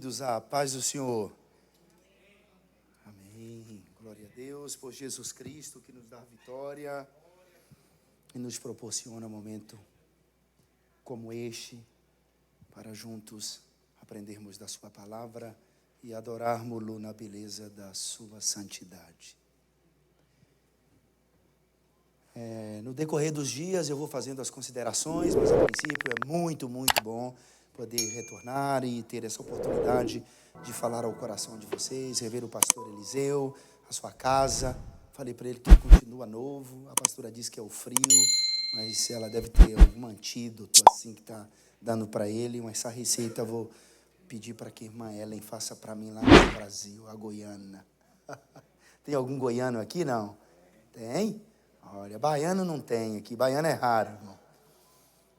queridos, a paz do Senhor. Amém. Glória a Deus por Jesus Cristo que nos dá vitória e nos proporciona um momento como este para juntos aprendermos da sua palavra e adorarmos-lo na beleza da sua santidade. No decorrer dos dias eu vou fazendo as considerações, mas a princípio é muito bom poder retornar e ter essa oportunidade de falar ao coração de vocês, rever o pastor Eliseu, a sua casa. Falei para ele que ele continua novo. A pastora disse que é o frio, mas ela deve ter algum antídoto assim que está dando para ele. Mas essa receita eu vou pedir para que a irmã Ellen faça para mim lá no Brasil, a goiana. Tem algum goiano aqui? Não? Tem? Olha, baiano não tem aqui. Baiano é raro, irmão.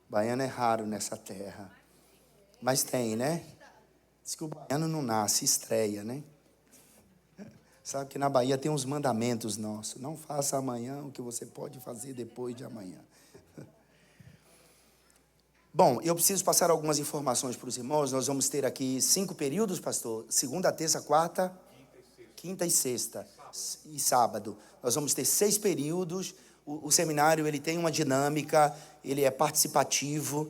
Baiano é raro nessa terra. Mas tem, né? Diz que o baiano não nasce, estreia, né? Sabe que na Bahia tem uns mandamentos nossos. Não faça amanhã o que você pode fazer depois de amanhã. Bom, eu preciso passar algumas informações para os irmãos. Nós vamos ter aqui 5 períodos, pastor. Segunda, terça, quarta, quinta e sexta. E sábado. Nós vamos ter 6 períodos. O seminário ele tem uma dinâmica, ele é participativo.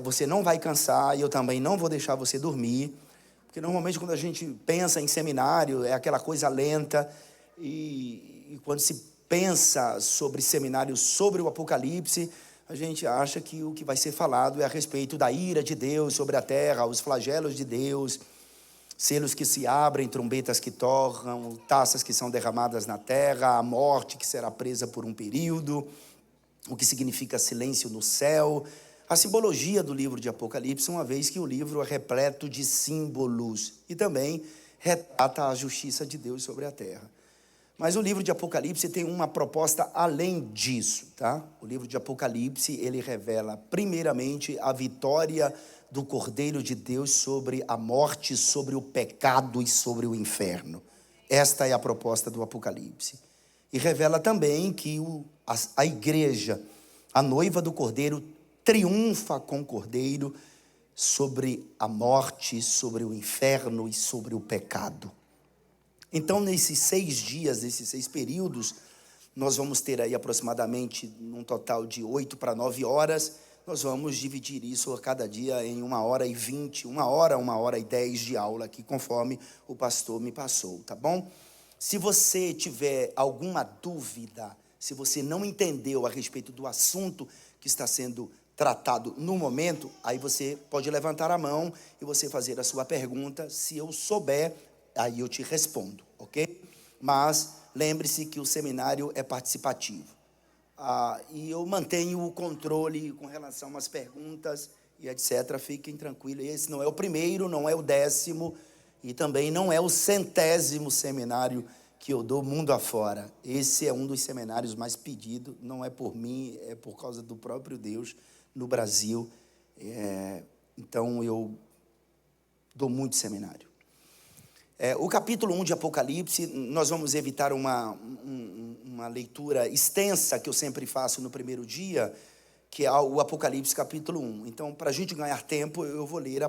Você não vai cansar e eu também não vou deixar você dormir, porque normalmente quando a gente pensa em seminário é aquela coisa lenta e quando se pensa sobre seminário, sobre o Apocalipse, a gente acha que o que vai ser falado é a respeito da ira de Deus sobre a terra, os flagelos de Deus, selos que se abrem, trombetas que tocam, taças que são derramadas na terra, a morte que será presa por um período, o que significa silêncio no céu, a simbologia do livro de Apocalipse, uma vez que o livro é repleto de símbolos e também retrata a justiça de Deus sobre a terra. Mas o livro de Apocalipse tem uma proposta além disso, tá? O livro de Apocalipse, ele revela primeiramente a vitória do Cordeiro de Deus sobre a morte, sobre o pecado e sobre o inferno. Esta é a proposta do Apocalipse. E revela também que a igreja, a noiva do Cordeiro, triunfa com o Cordeiro sobre a morte, sobre o inferno e sobre o pecado. Então, nesses 6 dias, nesses 6 períodos, nós vamos ter aí aproximadamente um total de 8 para 9 horas. Nós vamos dividir isso a cada dia em 1h20, 1h e 10 de aula aqui, conforme o pastor me passou, tá bom? Se você tiver alguma dúvida, se você não entendeu a respeito do assunto que está sendo tratado no momento, aí você pode levantar a mão e você fazer a sua pergunta. Se eu souber, aí eu te respondo, ok? Mas lembre-se que o seminário é participativo. E eu mantenho o controle com relação às perguntas e etc. Fiquem tranquilos, esse não é o primeiro, não é o 10º e também não é o 100º seminário que eu dou mundo afora. Esse é um dos seminários mais pedidos, não é por mim, é por causa do próprio Deus no Brasil. Então eu dou muito seminário. O capítulo 1 de Apocalipse, nós vamos evitar uma leitura extensa que eu sempre faço no primeiro dia, que é o Apocalipse capítulo 1. Então, para a gente ganhar tempo, eu vou ler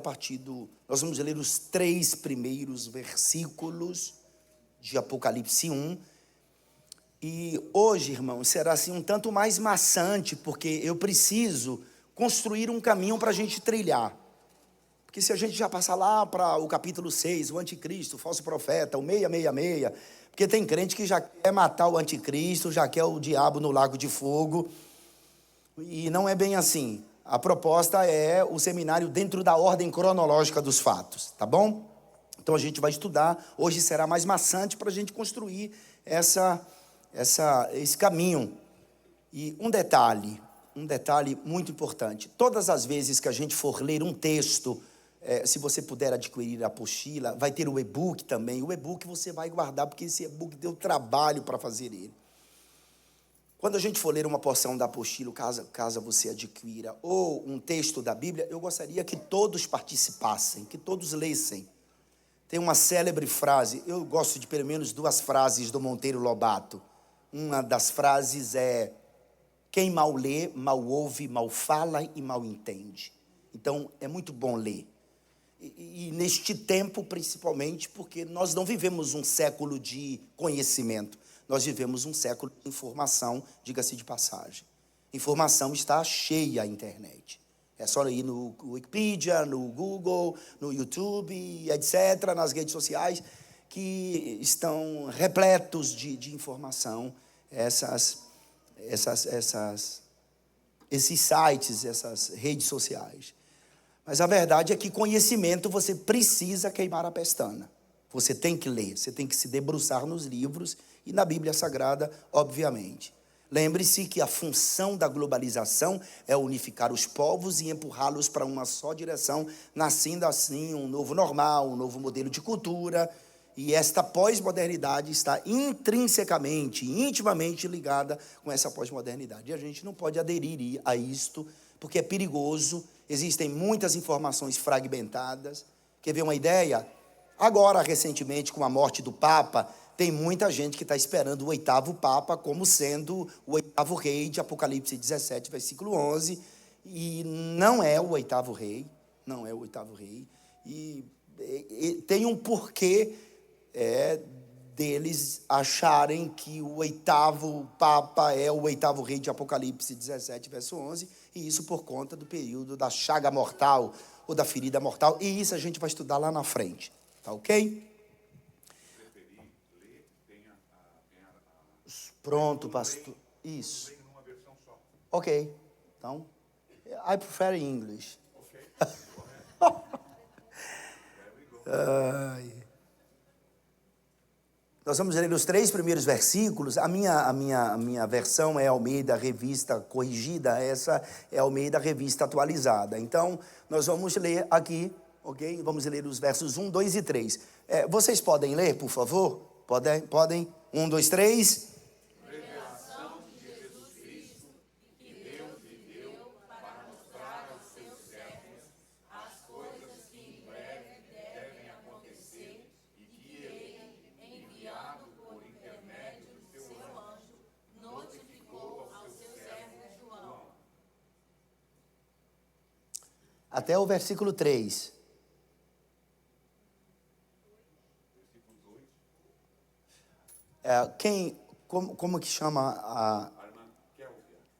nós vamos ler os 3 primeiros versículos de Apocalipse 1. E hoje, irmãos, será assim um tanto mais maçante, porque eu preciso construir um caminho para a gente trilhar. Porque se a gente já passar lá para o capítulo 6, o anticristo, o falso profeta, o 666, porque tem crente que já quer matar o anticristo, já quer o diabo no lago de fogo, e não é bem assim. A proposta é o seminário dentro da ordem cronológica dos fatos, tá bom? Então a gente vai estudar, hoje será mais maçante para a gente construir esse caminho. E um detalhe muito importante, todas as vezes que a gente for ler um texto, se você puder adquirir a apostila, vai ter o e-book também. O e-book você vai guardar, porque esse e-book deu trabalho para fazer ele. Quando a gente for ler uma porção da apostila, caso você adquira, ou um texto da Bíblia, eu gostaria que todos participassem, que todos lessem. Tem uma célebre frase, eu gosto de pelo menos 2 frases do Monteiro Lobato. Uma das frases é: quem mal lê, mal ouve, mal fala e mal entende. Então, é muito bom ler. E neste tempo, principalmente, porque nós não vivemos um século de conhecimento, nós vivemos um século de informação, diga-se de passagem. Informação está cheia a internet. É só ir no Wikipedia, no Google, no YouTube, etc., nas redes sociais, que estão repletos de informação, esses sites, essas redes sociais. Mas a verdade é que conhecimento você precisa queimar a pestana. Você tem que ler, você tem que se debruçar nos livros e na Bíblia Sagrada, obviamente. Lembre-se que a função da globalização é unificar os povos e empurrá-los para uma só direção, nascendo assim um novo normal, um novo modelo de cultura. E esta pós-modernidade está intrinsecamente, intimamente ligada com essa pós-modernidade. E a gente não pode aderir a isto, porque é perigoso, existem muitas informações fragmentadas. Quer ver uma ideia? Agora, recentemente, com a morte do Papa, tem muita gente que está esperando o 8º Papa como sendo o 8º rei de Apocalipse 17, versículo 11, e não é o 8º rei, não é o 8º rei, e tem um porquê deles acharem que o 8º Papa é o 8º rei de Apocalipse 17, verso 11, e isso por conta do período da chaga mortal, ou da ferida mortal, e isso a gente vai estudar lá na frente, tá ok? Pronto, pastor. Isso. Ok. Então, I prefer English. Nós vamos ler os 3 primeiros versículos. A minha versão é Almeida Revista Corrigida, essa é Almeida Revista Atualizada. Então, nós vamos ler aqui, ok? Vamos ler os versos 1, 2 e 3. Vocês podem ler, por favor? Podem? 1, 2, 3. Até o versículo 3. Como que chama a...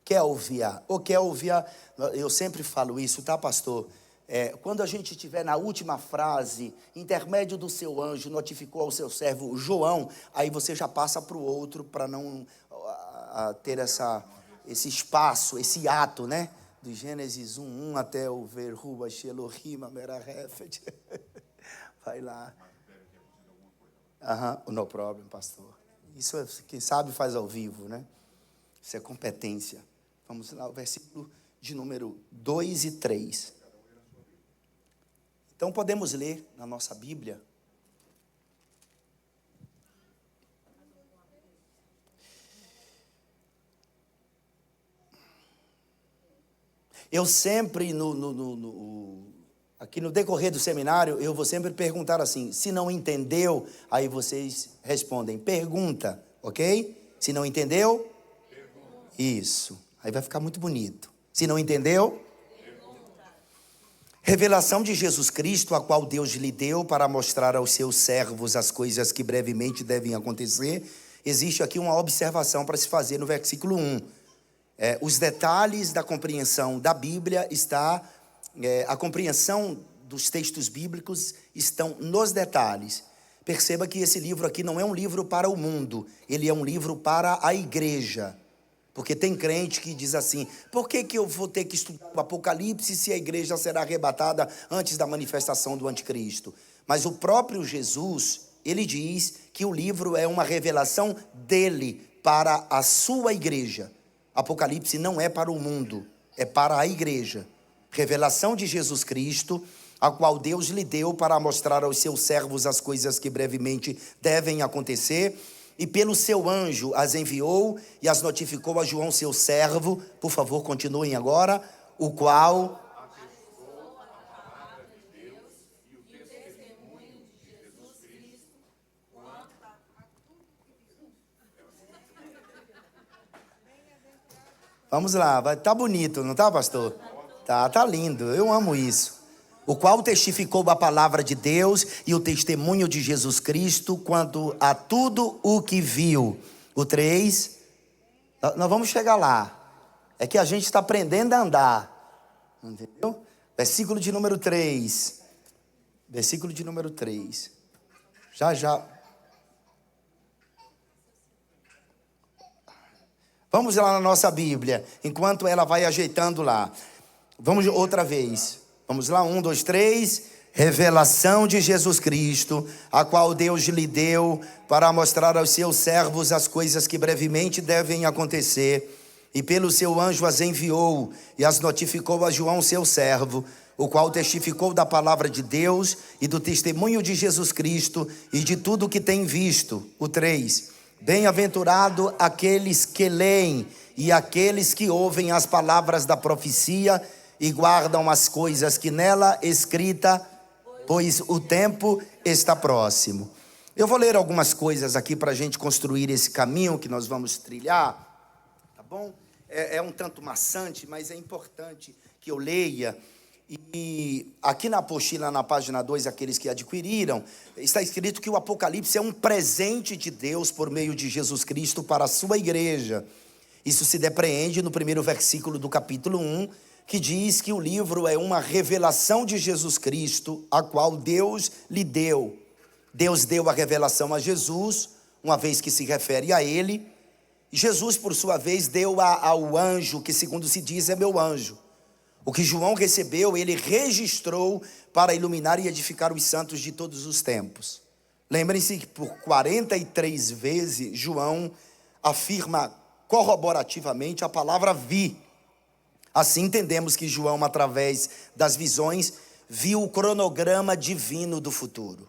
Kélvia. Ô Kélvia, eu sempre falo isso, tá, pastor? Quando a gente estiver na última frase, intermédio do seu anjo notificou ao seu servo João, aí você já passa para o outro, para não ter esse espaço, esse ato, né? Do Gênesis 1 até o Verruba, Shelohim, Merahefet. Vai lá. No problem, pastor. Isso, quem sabe, faz ao vivo, né? Isso é competência. Vamos lá, o versículo de número 2 e 3. Então, podemos ler na nossa Bíblia. Eu sempre, aqui no decorrer do seminário, eu vou sempre perguntar assim, se não entendeu, aí vocês respondem, pergunta, ok? Se não entendeu, pergunta. Isso, aí vai ficar muito bonito. Se não entendeu, pergunta. Revelação de Jesus Cristo, a qual Deus lhe deu para mostrar aos seus servos as coisas que brevemente devem acontecer. Existe aqui uma observação para se fazer no versículo 1. Os detalhes da compreensão da Bíblia a compreensão dos textos bíblicos estão nos detalhes. Perceba que esse livro aqui não é um livro para o mundo, ele é um livro para a igreja. Porque tem crente que diz assim, por que eu vou ter que estudar o Apocalipse se a igreja será arrebatada antes da manifestação do anticristo? Mas o próprio Jesus, ele diz que o livro é uma revelação dele para a sua igreja. Apocalipse não é para o mundo, é para a igreja. Revelação de Jesus Cristo, a qual Deus lhe deu para mostrar aos seus servos as coisas que brevemente devem acontecer, e pelo seu anjo as enviou e as notificou a João, seu servo. Por favor, continuem agora. O qual... Vamos lá, tá bonito, não tá, pastor? Tá lindo, eu amo isso. o qual testificou a palavra de Deus e o testemunho de Jesus Cristo quanto a tudo o que viu. O 3, nós vamos chegar lá. É que a gente está aprendendo a andar. Entendeu? Versículo de número 3. Versículo de número 3. Já. Vamos lá na nossa Bíblia, enquanto ela vai ajeitando lá. Vamos outra vez. Vamos lá, 1, 2, 3. Revelação de Jesus Cristo, a qual Deus lhe deu para mostrar aos seus servos as coisas que brevemente devem acontecer. E pelo seu anjo as enviou e as notificou a João, seu servo, o qual testificou da palavra de Deus e do testemunho de Jesus Cristo e de tudo o que tem visto. O 3. Bem-aventurado aqueles que leem e aqueles que ouvem as palavras da profecia e guardam as coisas que nela escrita, pois o tempo está próximo. Eu vou ler algumas coisas aqui para a gente construir esse caminho que nós vamos trilhar, tá bom? É um tanto maçante, mas é importante que eu leia. E aqui na apostila, na página 2, aqueles que adquiriram, está escrito que o Apocalipse é um presente de Deus por meio de Jesus Cristo para a sua igreja. Isso se depreende no primeiro versículo do capítulo 1, que diz que o livro é uma revelação de Jesus Cristo, a qual Deus lhe deu. Deus deu a revelação a Jesus, uma vez que se refere a ele. Jesus, por sua vez, deu ao anjo, que segundo se diz é meu anjo. O que João recebeu, ele registrou para iluminar e edificar os santos de todos os tempos. Lembrem-se que por 43 vezes, João afirma corroborativamente a palavra vi. Assim entendemos que João, através das visões, viu o cronograma divino do futuro.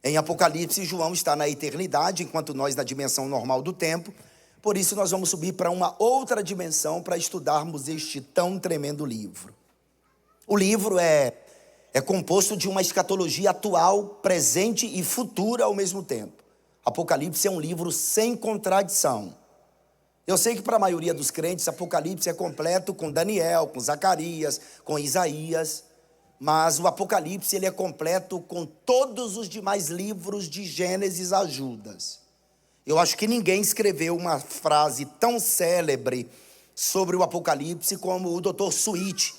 Em Apocalipse, João está na eternidade, enquanto nós na dimensão normal do tempo. Por isso nós vamos subir para uma outra dimensão para estudarmos este tão tremendo livro. O livro é composto de uma escatologia atual, presente e futura ao mesmo tempo. Apocalipse é um livro sem contradição. Eu sei que para a maioria dos crentes, Apocalipse é completo com Daniel, com Zacarias, com Isaías, mas o Apocalipse ele é completo com todos os demais livros de Gênesis a Judas. Eu acho que ninguém escreveu uma frase tão célebre sobre o Apocalipse como o Dr. Sweet.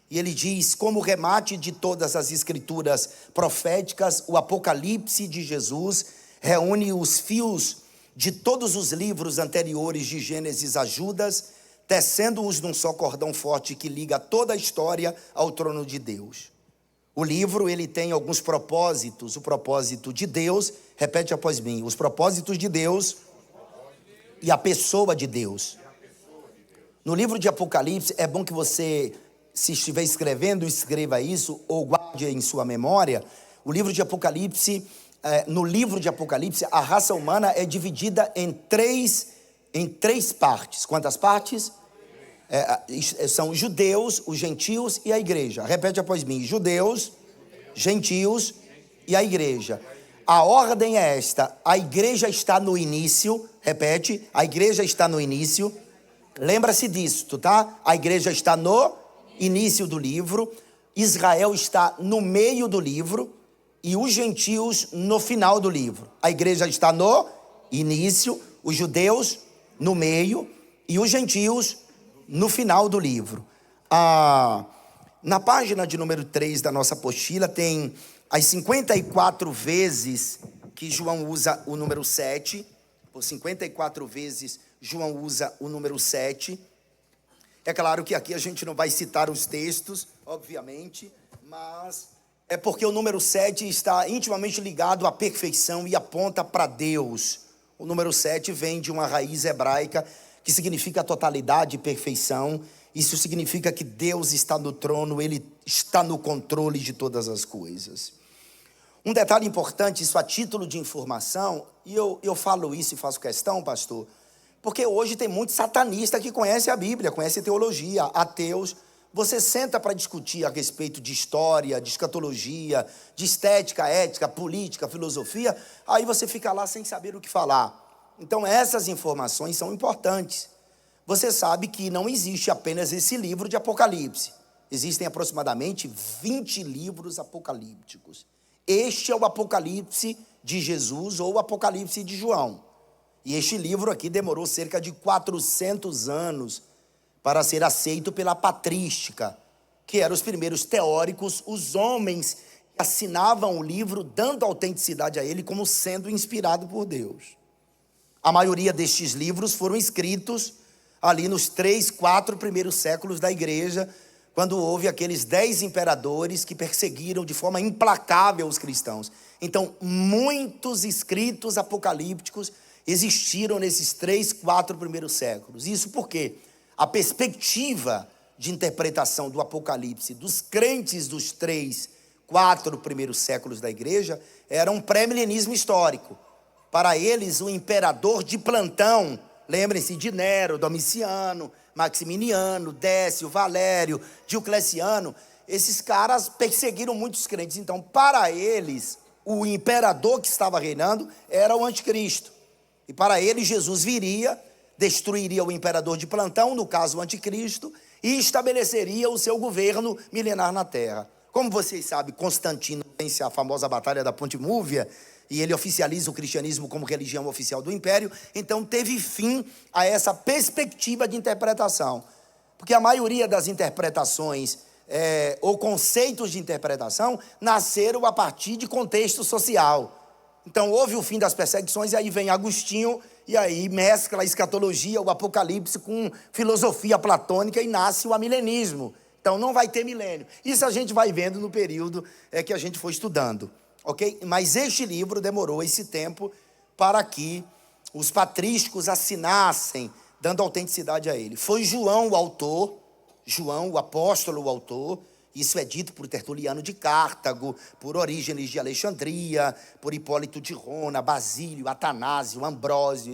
E ele diz, como remate de todas as escrituras proféticas, o Apocalipse de Jesus reúne os fios de todos os livros anteriores de Gênesis a Judas, tecendo-os num só cordão forte que liga toda a história ao trono de Deus. O livro ele tem alguns propósitos, o propósito de Deus, repete após mim, os propósitos de Deus e a pessoa de Deus. No livro de Apocalipse, é bom que você, se estiver escrevendo, escreva isso ou guarde em sua memória. O livro de Apocalipse, no livro de Apocalipse, a raça humana é dividida em três partes. Quantas partes? São os judeus, os gentios e a igreja. Repete após mim, judeus, gentios e a igreja. A ordem é esta, a igreja está no início, repete, a igreja está no início, lembra-se disso, tá? A igreja está no início do livro, Israel está no meio do livro e os gentios no final do livro. A igreja está no início, os judeus no meio e os gentios no final do livro. Na página de número 3 da nossa apostila tem as 54 vezes que João usa o número 7. Por 54 vezes João usa o número 7. É claro que aqui a gente não vai citar os textos, obviamente, mas é porque o número 7 está intimamente ligado à perfeição e aponta para Deus. O número 7 vem de uma raiz hebraica que significa totalidade e perfeição. Isso significa que Deus está no trono, Ele está no controle de todas as coisas. Um detalhe importante, isso a título de informação, e eu falo isso e faço questão, pastor, porque hoje tem muito satanista que conhece a Bíblia, conhece teologia, ateus. Você senta para discutir a respeito de história, de escatologia, de estética, ética, política, filosofia, aí você fica lá sem saber o que falar. Então essas informações são importantes. Você sabe que não existe apenas esse livro de Apocalipse. existem aproximadamente 20 livros apocalípticos. Este é o Apocalipse de Jesus ou o Apocalipse de João. E este livro aqui demorou cerca de 400 anos para ser aceito pela patrística, que eram os primeiros teóricos, os homens que assinavam o livro, dando autenticidade a ele como sendo inspirado por Deus. A maioria destes livros foram escritos ali nos 3, 4 primeiros séculos da igreja, quando houve aqueles 10 imperadores que perseguiram de forma implacável os cristãos. Então, muitos escritos apocalípticos existiram nesses 3, 4 primeiros séculos. Isso porque a perspectiva de interpretação do Apocalipse dos crentes dos 3, 4 primeiros séculos da igreja era um pré-milenismo histórico. Para eles, o imperador de plantão, lembrem-se de Nero, Domiciano, Maximiniano, Décio, Valério, Diocleciano, esses caras perseguiram muitos crentes. Então, para eles, o imperador que estava reinando era o anticristo. E para eles, Jesus viria, destruiria o imperador de plantão, no caso o anticristo, e estabeleceria o seu governo milenar na terra. Como vocês sabem, Constantino vence a famosa Batalha da Ponte Múvia, e ele oficializa o cristianismo como religião oficial do império. Então teve fim a essa perspectiva de interpretação, porque a maioria das interpretações ou conceitos de interpretação nasceram a partir de contexto social. Então houve o fim das perseguições, e aí vem Agostinho, e aí mescla a escatologia, o Apocalipse com filosofia platônica, e nasce o amilenismo. Então não vai ter milênio. Isso a gente vai vendo no período que a gente foi estudando. Ok? Mas este livro demorou esse tempo para que os patrísticos assinassem, dando autenticidade a ele. Foi João o autor, João o apóstolo o autor. Isso é dito por Tertuliano de Cartago, por Orígenes de Alexandria, por Hipólito de Rona, Basílio, Atanásio, Ambrósio,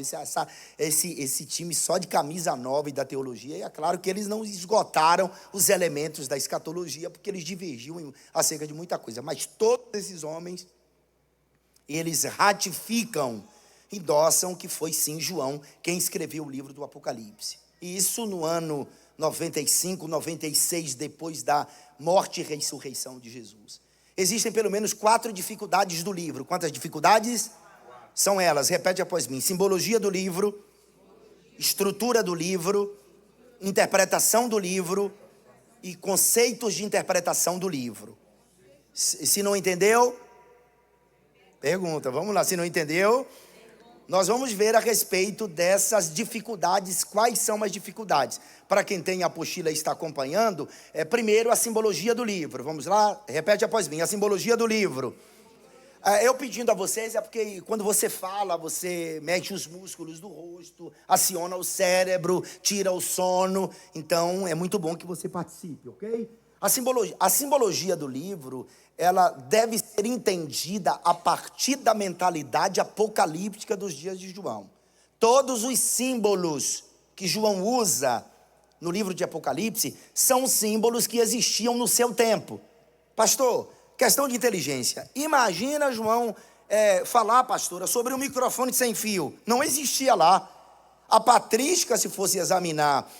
esse time só de camisa nova e da teologia. E é claro que eles não esgotaram os elementos da escatologia, porque eles divergiam acerca de muita coisa. Mas todos esses homens, eles ratificam, endossam que foi sim João quem escreveu o livro do Apocalipse. E isso no ano 95, 96, depois da morte e ressurreição de Jesus. Existem pelo menos 4 dificuldades do livro. Quantas dificuldades? São elas, repete após mim: simbologia do livro, estrutura do livro, interpretação do livro e conceitos de interpretação do livro. Se não entendeu, pergunta, vamos lá. Se não entendeu, nós vamos ver a respeito dessas dificuldades. Quais são as dificuldades? Para quem tem a apostila e está acompanhando, primeiro a simbologia do livro. Vamos lá? Repete após mim: a simbologia do livro. Eu pedindo a vocês, porque quando você fala, você mexe os músculos do rosto, aciona o cérebro, tira o sono. Então, é muito bom que você participe, ok? A simbologia do livro, ela deve ser entendida a partir da mentalidade apocalíptica dos dias de João. Todos os símbolos que João usa no livro de Apocalipse são símbolos que existiam no seu tempo. Pastor, questão de inteligência. Imagina João falar, pastora, sobre um microfone sem fio. Não existia lá. A patrística, se fosse examinar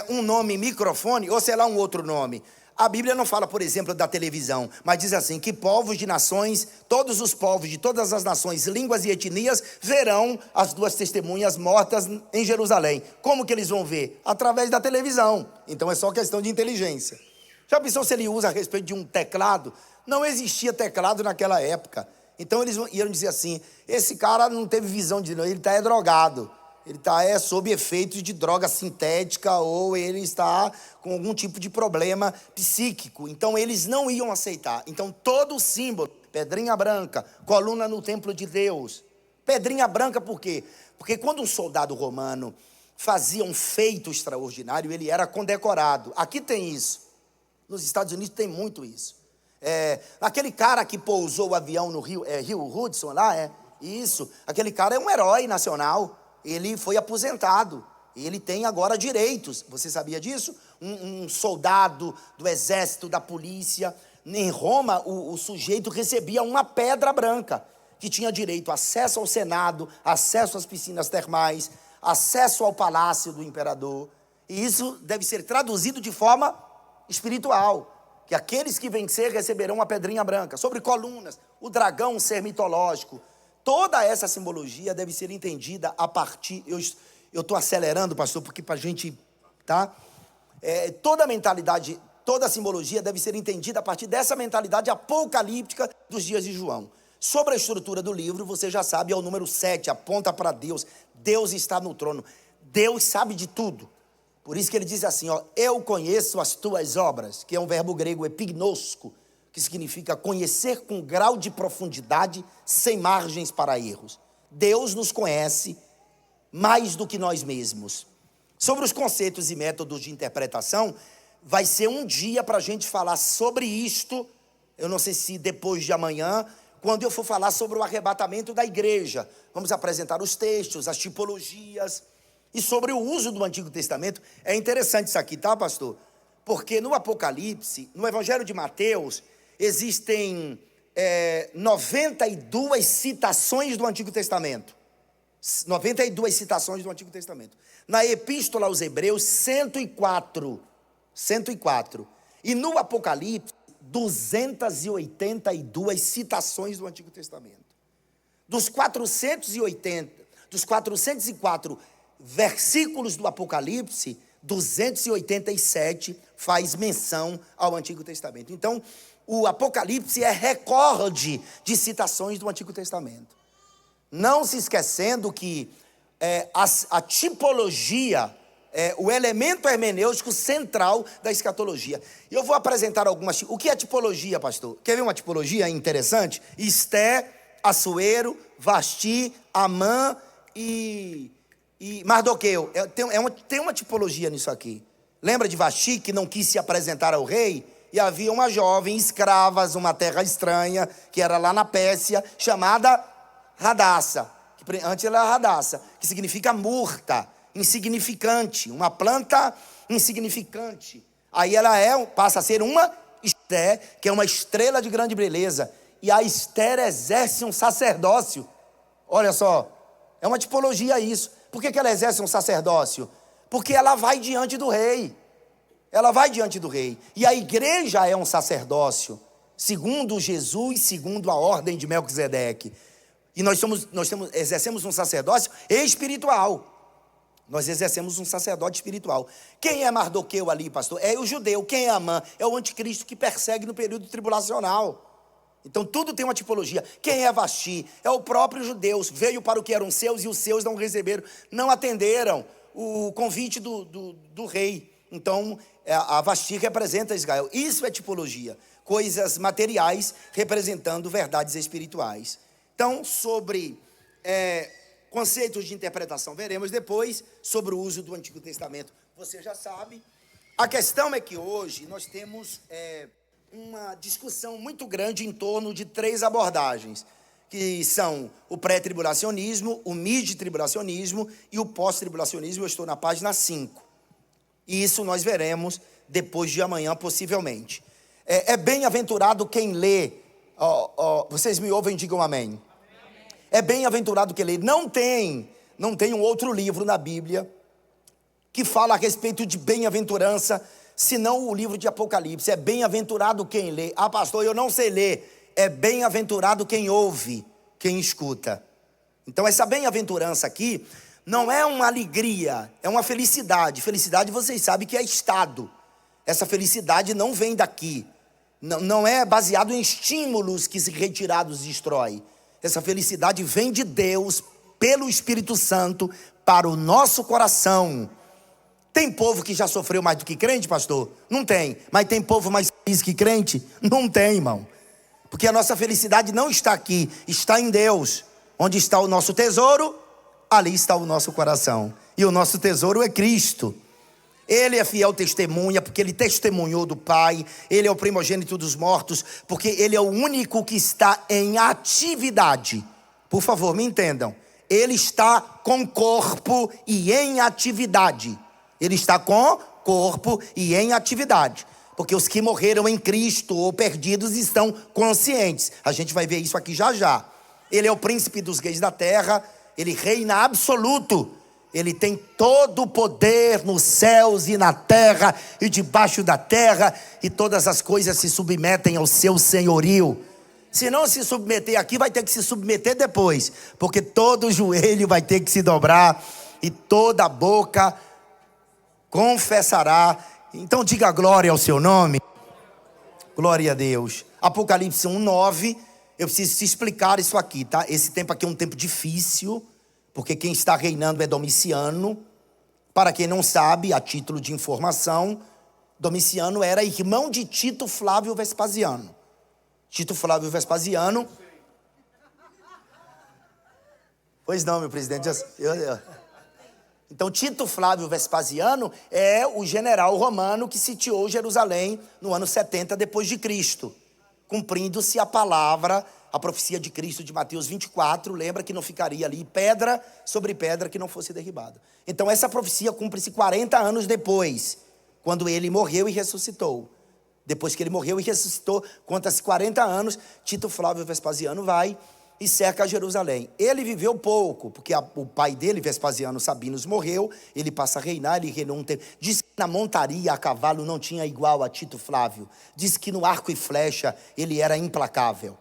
um nome microfone, ou sei lá, um outro nome, a Bíblia não fala, por exemplo, da televisão, mas diz assim, que povos de nações, todos os povos de todas as nações, línguas e etnias, verão as 2 testemunhas mortas em Jerusalém. Como que eles vão ver? Através da televisão. Então é só questão de inteligência. Já pensou se ele usa a respeito de um teclado? Não existia teclado naquela época. Então eles iam dizer assim, esse cara não teve visão de ele está drogado. Ele está sob efeitos de droga sintética, ou ele está com algum tipo de problema psíquico. Então eles não iam aceitar. Então todo o símbolo, pedrinha branca, coluna no templo de Deus. Pedrinha branca por quê? Porque quando um soldado romano fazia um feito extraordinário, ele era condecorado. Aqui tem isso. Nos Estados Unidos tem muito isso. Aquele cara que pousou o avião no Rio Hudson lá, isso. Aquele cara é um herói nacional. Ele foi aposentado, ele tem agora direitos. Você sabia disso? Um soldado do exército, da polícia. Em Roma, o sujeito recebia uma pedra branca, que tinha direito a acesso ao Senado, acesso às piscinas termais, acesso ao palácio do imperador. E isso deve ser traduzido de forma espiritual, que aqueles que vencer receberão uma pedrinha branca. Sobre colunas, o dragão, um ser mitológico. Toda essa simbologia deve ser entendida a partir... Eu estou acelerando, pastor, porque para a gente... Tá? Toda a mentalidade, toda a simbologia deve ser entendida a partir dessa mentalidade apocalíptica dos dias de João. Sobre a estrutura do livro, você já sabe, é o número 7, aponta para Deus. Deus está no trono. Deus sabe de tudo. Por isso que ele diz assim, eu conheço as tuas obras, que é um verbo grego epignosco, que significa conhecer com grau de profundidade, sem margens para erros. Deus nos conhece mais do que nós mesmos. Sobre os conceitos e métodos de interpretação, vai ser um dia para a gente falar sobre isto, eu não sei se depois de amanhã, quando eu for falar sobre o arrebatamento da igreja. Vamos apresentar os textos, as tipologias, e sobre o uso do Antigo Testamento. É interessante isso aqui, tá, pastor? Porque no Apocalipse, no Evangelho de Mateus, existem 92 citações do Antigo Testamento. 92 citações do Antigo Testamento. Na Epístola aos Hebreus, 104. E no Apocalipse, 282 citações do Antigo Testamento. Dos 404 versículos do Apocalipse, 287 faz menção ao Antigo Testamento. Então, o Apocalipse é recorde de citações do Antigo Testamento. Não se esquecendo que a tipologia é o elemento hermenêutico central da escatologia. Eu vou apresentar algumas... O que é tipologia, pastor? Quer ver uma tipologia interessante? Esté, Assuero, Vasti, Amã e Mardoqueu. Tem uma tipologia nisso aqui. Lembra de Vasti, que não quis se apresentar ao rei? E havia uma jovem escrava, uma terra estranha, que era lá na Pérsia, chamada Radassa. Antes ela era Radassa, que significa murta, insignificante, uma planta insignificante. Aí ela passa a ser uma Esté, que é uma estrela de grande beleza. E a Esther exerce um sacerdócio. Olha só, é uma tipologia isso. Por que ela exerce um sacerdócio? Porque ela vai diante do rei. Ela vai diante do rei. E a igreja é um sacerdócio, segundo Jesus, segundo a ordem de Melquisedeque. E nós exercemos um sacerdócio espiritual. Nós exercemos um sacerdote espiritual. Quem é Mardoqueu ali, pastor? É o judeu. Quem é Amã? É o anticristo que persegue no período tribulacional. Então tudo tem uma tipologia. Quem é Vasti? É o próprio judeu. Veio para o que eram seus e os seus não receberam. Não atenderam o convite do rei. Então a Vasti representa Israel. Isso é tipologia. Coisas materiais representando verdades espirituais. Então, sobre conceitos de interpretação, veremos depois sobre o uso do Antigo Testamento. Você já sabe. A questão é que hoje nós temos uma discussão muito grande em torno de 3 abordagens, que são o pré-tribulacionismo, o mid-tribulacionismo e o pós-tribulacionismo. Eu estou na página 5. E isso nós veremos depois de amanhã, possivelmente. É bem-aventurado quem lê. Vocês me ouvem, digam amém. É bem-aventurado quem lê. Não tem um outro livro na Bíblia que fala a respeito de bem-aventurança, senão o livro de Apocalipse. É bem-aventurado quem lê. Ah, pastor, eu não sei ler. É bem-aventurado quem ouve, quem escuta. Então essa bem-aventurança aqui não é uma alegria, é uma felicidade. Felicidade vocês sabem que é estado. Essa felicidade não vem daqui. Não é baseado em estímulos que, se retirados, destrói. Essa felicidade vem de Deus, pelo Espírito Santo, para o nosso coração. Tem povo que já sofreu mais do que crente, pastor? Não tem. Mas tem povo mais feliz que crente? Não tem, irmão. Porque a nossa felicidade não está aqui, está em Deus. Onde está o nosso tesouro, ali está o nosso coração. E o nosso tesouro é Cristo. Ele é fiel testemunha, porque ele testemunhou do Pai. Ele é o primogênito dos mortos, porque ele é o único que está em atividade. Por favor, me entendam. Ele está com corpo e em atividade. Ele está com corpo e em atividade. Porque os que morreram em Cristo ou perdidos estão conscientes. A gente vai ver isso aqui já já. Ele é o príncipe dos reis da terra. Ele reina absoluto. Ele tem todo o poder nos céus e na terra e debaixo da terra, e todas as coisas se submetem ao seu senhorio. Se não se submeter aqui, vai ter que se submeter depois, porque todo joelho vai ter que se dobrar e toda boca confessará. Então diga glória ao seu nome. Glória a Deus. Apocalipse 1:9. Eu preciso te explicar isso aqui, tá? Esse tempo aqui é um tempo difícil, porque quem está reinando é Domiciano. Para quem não sabe, a título de informação, Domiciano era irmão de Tito Flávio Vespasiano. Tito Flávio Vespasiano. Pois não, meu presidente. Então, Tito Flávio Vespasiano é o general romano que sitiou Jerusalém no ano 70 depois de Cristo. Cumprindo-se a palavra, a profecia de Cristo de Mateus 24, lembra que não ficaria ali pedra sobre pedra que não fosse derribada. Então essa profecia cumpre-se 40 anos depois, quando ele morreu e ressuscitou. Depois que ele morreu e ressuscitou, conta-se 40 anos, Tito Flávio Vespasiano vai e cerca Jerusalém. Ele viveu pouco, porque o pai dele, Vespasiano Sabinus, morreu, ele passa a reinar, ele reinou um tempo. Diz que na montaria a cavalo não tinha igual a Tito Flávio. Diz que no arco e flecha ele era implacável.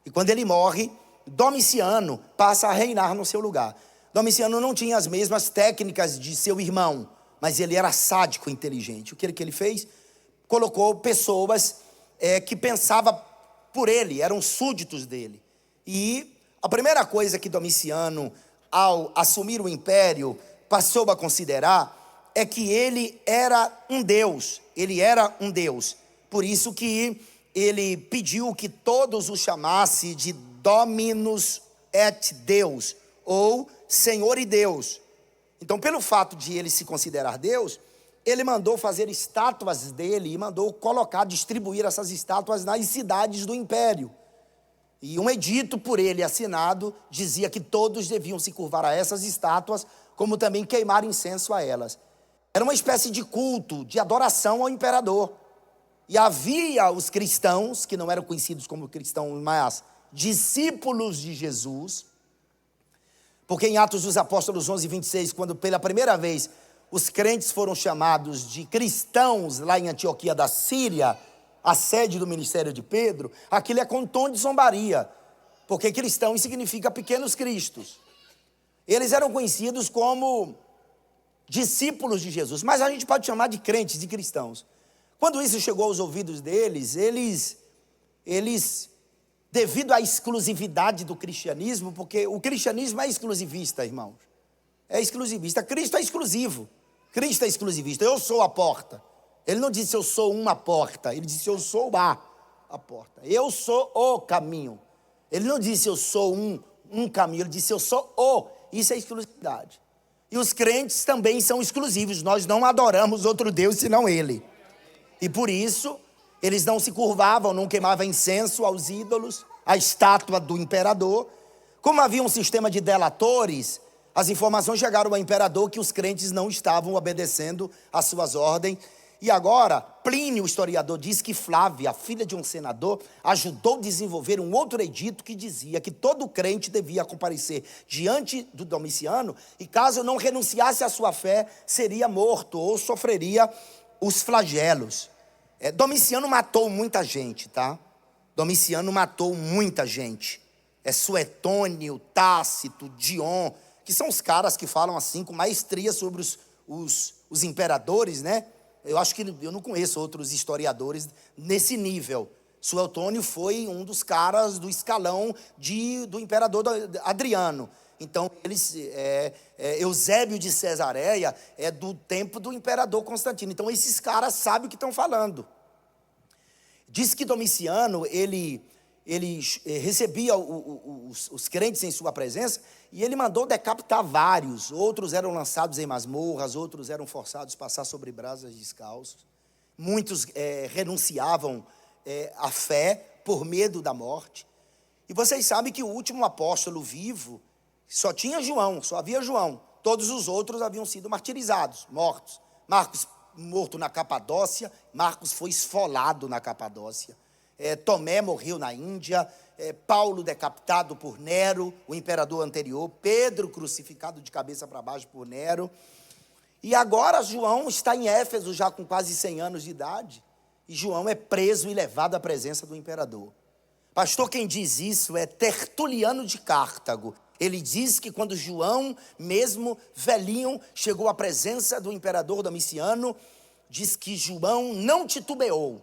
E quando ele morre, Domiciano passa a reinar no seu lugar. Domiciano não tinha as mesmas técnicas de seu irmão, mas ele era sádico e inteligente. O que ele fez? Colocou pessoas que pensavam por ele, eram súditos dele. E a primeira coisa que Domiciano, ao assumir o império, passou a considerar é que ele era um Deus. Ele era um Deus. Por isso que ele pediu que todos o chamassem de Dominus et Deus, ou Senhor e Deus. Então, pelo fato de ele se considerar Deus, ele mandou fazer estátuas dele e mandou distribuir essas estátuas nas cidades do império. E um edito por ele assinado dizia que todos deviam se curvar a essas estátuas, como também queimar incenso a elas. Era uma espécie de culto, de adoração ao imperador. E havia os cristãos, que não eram conhecidos como cristãos, mas discípulos de Jesus, porque em Atos dos Apóstolos 11:26, quando pela primeira vez os crentes foram chamados de cristãos lá em Antioquia da Síria, a sede do ministério de Pedro, aquilo é com tom de zombaria, porque cristão significa pequenos cristos. Eles eram conhecidos como discípulos de Jesus, mas a gente pode chamar de crentes, de cristãos. Quando isso chegou aos ouvidos deles, eles, devido à exclusividade do cristianismo, porque o cristianismo é exclusivista, irmãos, é exclusivista. Cristo é exclusivo, Cristo é exclusivista. Eu sou a porta. Ele não disse eu sou uma porta, ele disse eu sou a porta. Eu sou o caminho. Ele não disse eu sou um caminho, ele disse eu sou o. Isso é exclusividade. E os crentes também são exclusivos, nós não adoramos outro Deus senão ele. E por isso, eles não se curvavam, não queimavam incenso aos ídolos, à estátua do imperador. Como havia um sistema de delatores, as informações chegaram ao imperador que os crentes não estavam obedecendo às suas ordens. E agora, Plínio, o historiador, diz que Flávia, a filha de um senador, ajudou a desenvolver um outro edito que dizia que todo crente devia comparecer diante do Domiciano e caso não renunciasse à sua fé, seria morto ou sofreria os flagelos. Domiciano matou muita gente, tá? Domiciano matou muita gente. Suetônio, Tácito, Dion, que são os caras que falam assim com maestria sobre os imperadores, né? Eu acho que eu não conheço outros historiadores nesse nível. Suetônio foi um dos caras do escalão do imperador Adriano. Então, Eusébio de Cesareia é do tempo do imperador Constantino. Então, esses caras sabem o que estão falando. Diz que Domiciano, ele recebia os crentes em sua presença e ele mandou decapitar vários. Outros eram lançados em masmorras, outros eram forçados a passar sobre brasas descalços. Muitos renunciavam à fé por medo da morte. E vocês sabem que o último apóstolo vivo só tinha João, só havia João. Todos os outros haviam sido martirizados, mortos. Marcos morto na Capadócia, Marcos foi esfolado na Capadócia. Tomé morreu na Índia, Paulo decapitado por Nero, o imperador anterior, Pedro crucificado de cabeça para baixo por Nero. E agora João está em Éfeso já com quase 100 anos de idade, e João é preso e levado à presença do imperador. Pastor, quem diz isso é Tertuliano de Cartago. Ele diz que quando João, mesmo velhinho, chegou à presença do imperador Domiciano, diz que João não titubeou.